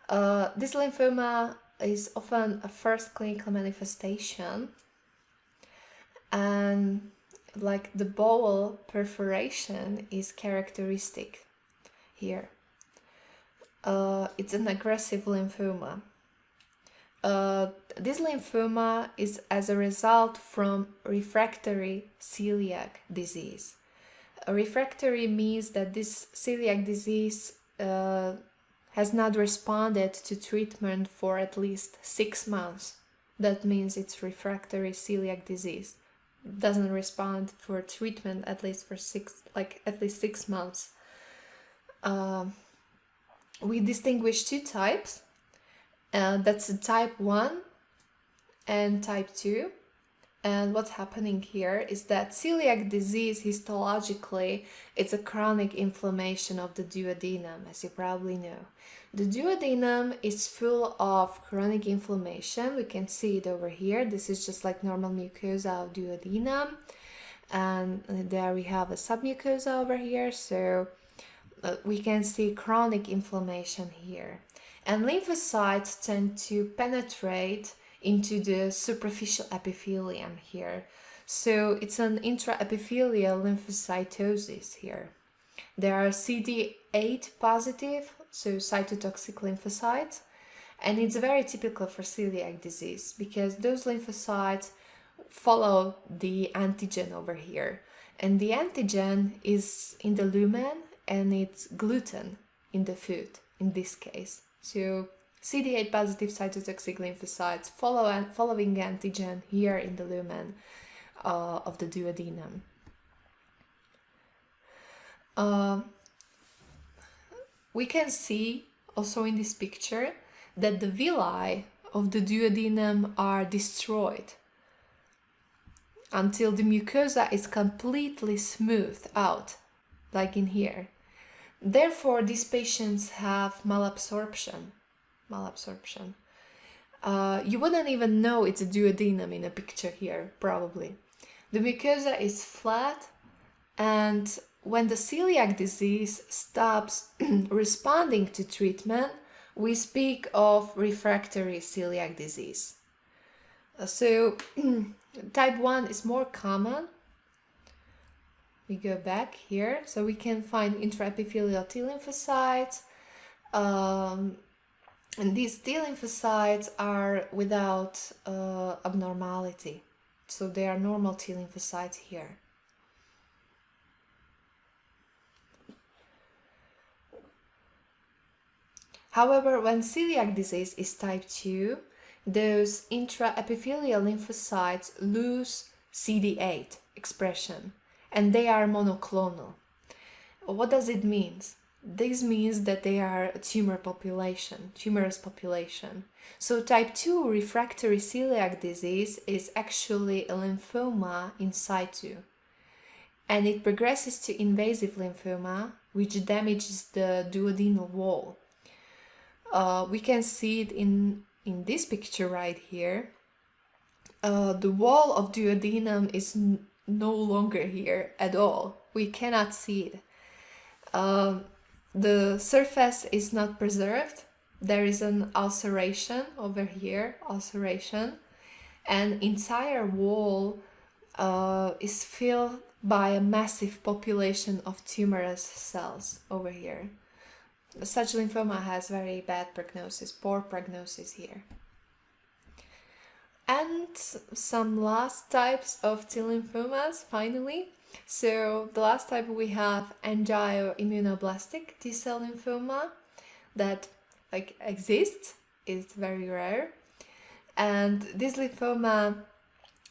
A: This lymphoma is often a first clinical manifestation, and like the bowel perforation is characteristic here. It's an aggressive lymphoma. This lymphoma is as a result from refractory celiac disease. Refractory means that this celiac disease has not responded to treatment for at least 6 months. That means it's refractory celiac disease. Doesn't respond for treatment at least for 6 months. We distinguish two types. That's type 1 and type 2. And what's happening here is that celiac disease histologically, it's a chronic inflammation of the duodenum, as you probably know. The duodenum is full of chronic inflammation. We can see it over here. This is just like normal mucosa of duodenum. And there we have a submucosa over here. So we can see chronic inflammation here. And lymphocytes tend to penetrate into the superficial epithelium here. So it's an intraepithelial lymphocytosis here. There are CD8 positive, so cytotoxic lymphocytes, and it's very typical for celiac disease because those lymphocytes follow the antigen over here. And the antigen is in the lumen and it's gluten in the food in this case. So CD8 positive cytotoxic lymphocytes following antigen here in the lumen of the duodenum. We can see also in this picture that the villi of the duodenum are destroyed until the mucosa is completely smoothed out, like in here. Therefore, these patients have malabsorption. You wouldn't even know it's a duodenum in a picture here, probably. The mucosa is flat, and when the celiac disease stops responding to treatment, we speak of refractory celiac disease. So type 1 is more common. We go back here, so we can find intraepithelial T lymphocytes, and these T lymphocytes are without abnormality, so they are normal T lymphocytes here. However, when celiac disease is type 2, those intraepithelial lymphocytes lose CD8 expression, and they are monoclonal. What does it mean? This means that they are a tumorous population. So type 2 refractory celiac disease is actually a lymphoma in situ, and it progresses to invasive lymphoma, which damages the duodenal wall. We can see it in this picture right here. The wall of duodenum is no longer here at all. We cannot see it. The surface is not preserved. There is an ulceration over here, and entire wall is filled by a massive population of tumorous cells over here. Such lymphoma has very bad prognosis, poor prognosis here. And some last types of T lymphomas, finally. So the last type we have angioimmunoblastic T cell lymphoma that exists. It's very rare. And this lymphoma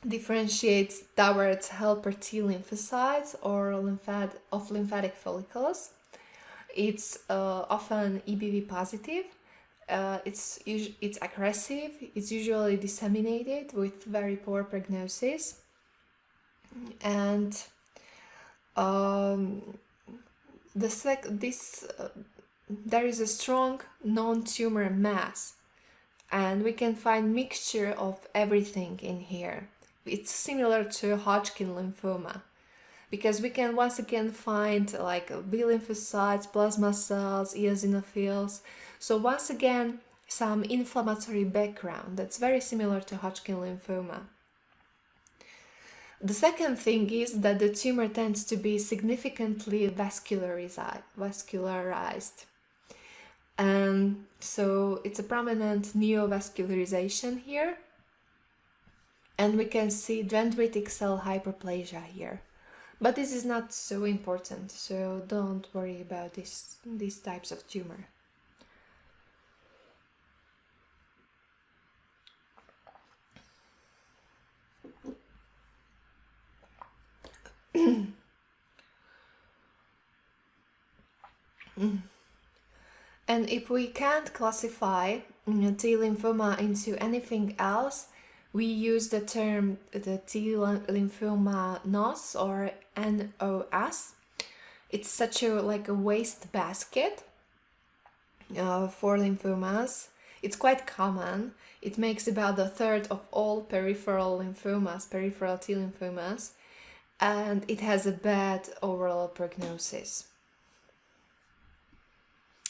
A: differentiates towards helper T lymphocytes or lymphatic follicles. It's often EBV positive. It's aggressive. It's usually disseminated with very poor prognosis, and there is a strong non-tumor mass, and we can find mixture of everything in here. It's similar to Hodgkin lymphoma, because we can once again find B lymphocytes, plasma cells, eosinophils. So once again, some inflammatory background that's very similar to Hodgkin lymphoma. The second thing is that the tumor tends to be significantly vascularized. So it's a prominent neovascularization here. And we can see dendritic cell hyperplasia here. But this is not so important, so don't worry about these types of tumor. And if we can't classify T lymphoma into anything else, we use the term the T lymphoma NOS or NOS. It's such a waste basket for lymphomas. It's quite common. It makes about a third of all peripheral lymphomas, peripheral T lymphomas, and it has a bad overall prognosis.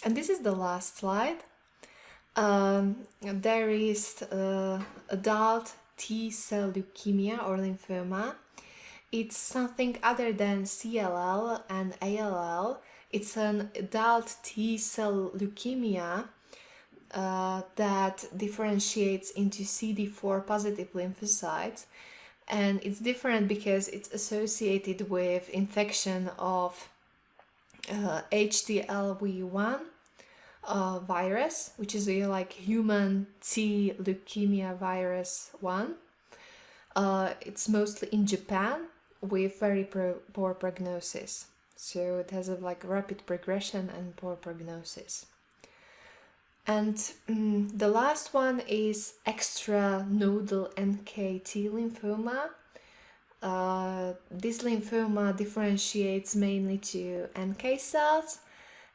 A: And this is the last slide. There is adult T cell leukemia or lymphoma. It's something other than CLL and ALL. It's an adult T cell leukemia that differentiates into CD4 positive lymphocytes. And it's different because it's associated with infection of HTLV1 virus, which is human T leukemia virus 1. It's mostly in Japan with very poor prognosis. So it has a rapid progression and poor prognosis. And the last one is extranodal NKT lymphoma. This lymphoma differentiates mainly to NK cells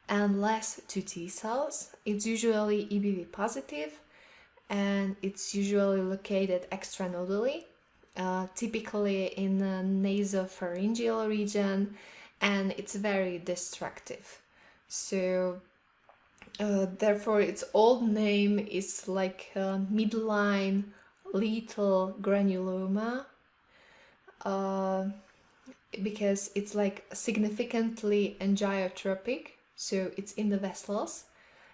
A: and less to T cells. It's usually EBV positive, and it's usually located extranodally, typically in the nasopharyngeal region, and it's very destructive. So Therefore, its old name is like midline lethal granuloma, because it's like significantly angiotropic, so it's in the vessels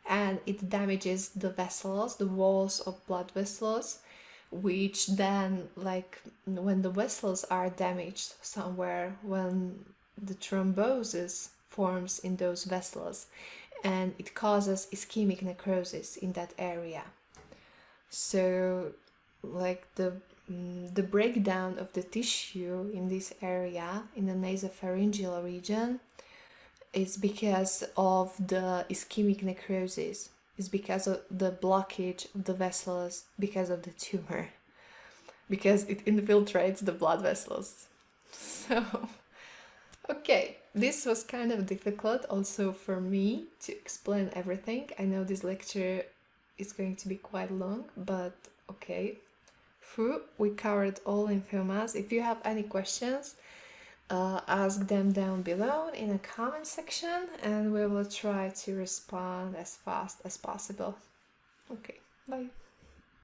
A: and it damages the vessels, the walls of blood vessels, which then, like, when the vessels are damaged somewhere, when the thrombosis forms in those vessels, and it causes ischemic necrosis in that area. So, like, the breakdown of the tissue in this area, in the nasopharyngeal region, is because of the ischemic necrosis, is because of the blockage of the vessels, because of the tumor, because it infiltrates the blood vessels. So, okay, this was kind of difficult also for me to explain everything. I know this lecture is going to be quite long, but okay. We covered all lymphomas. If you have any questions, ask them down below in the comment section and we will try to respond as fast as possible. Okay, bye.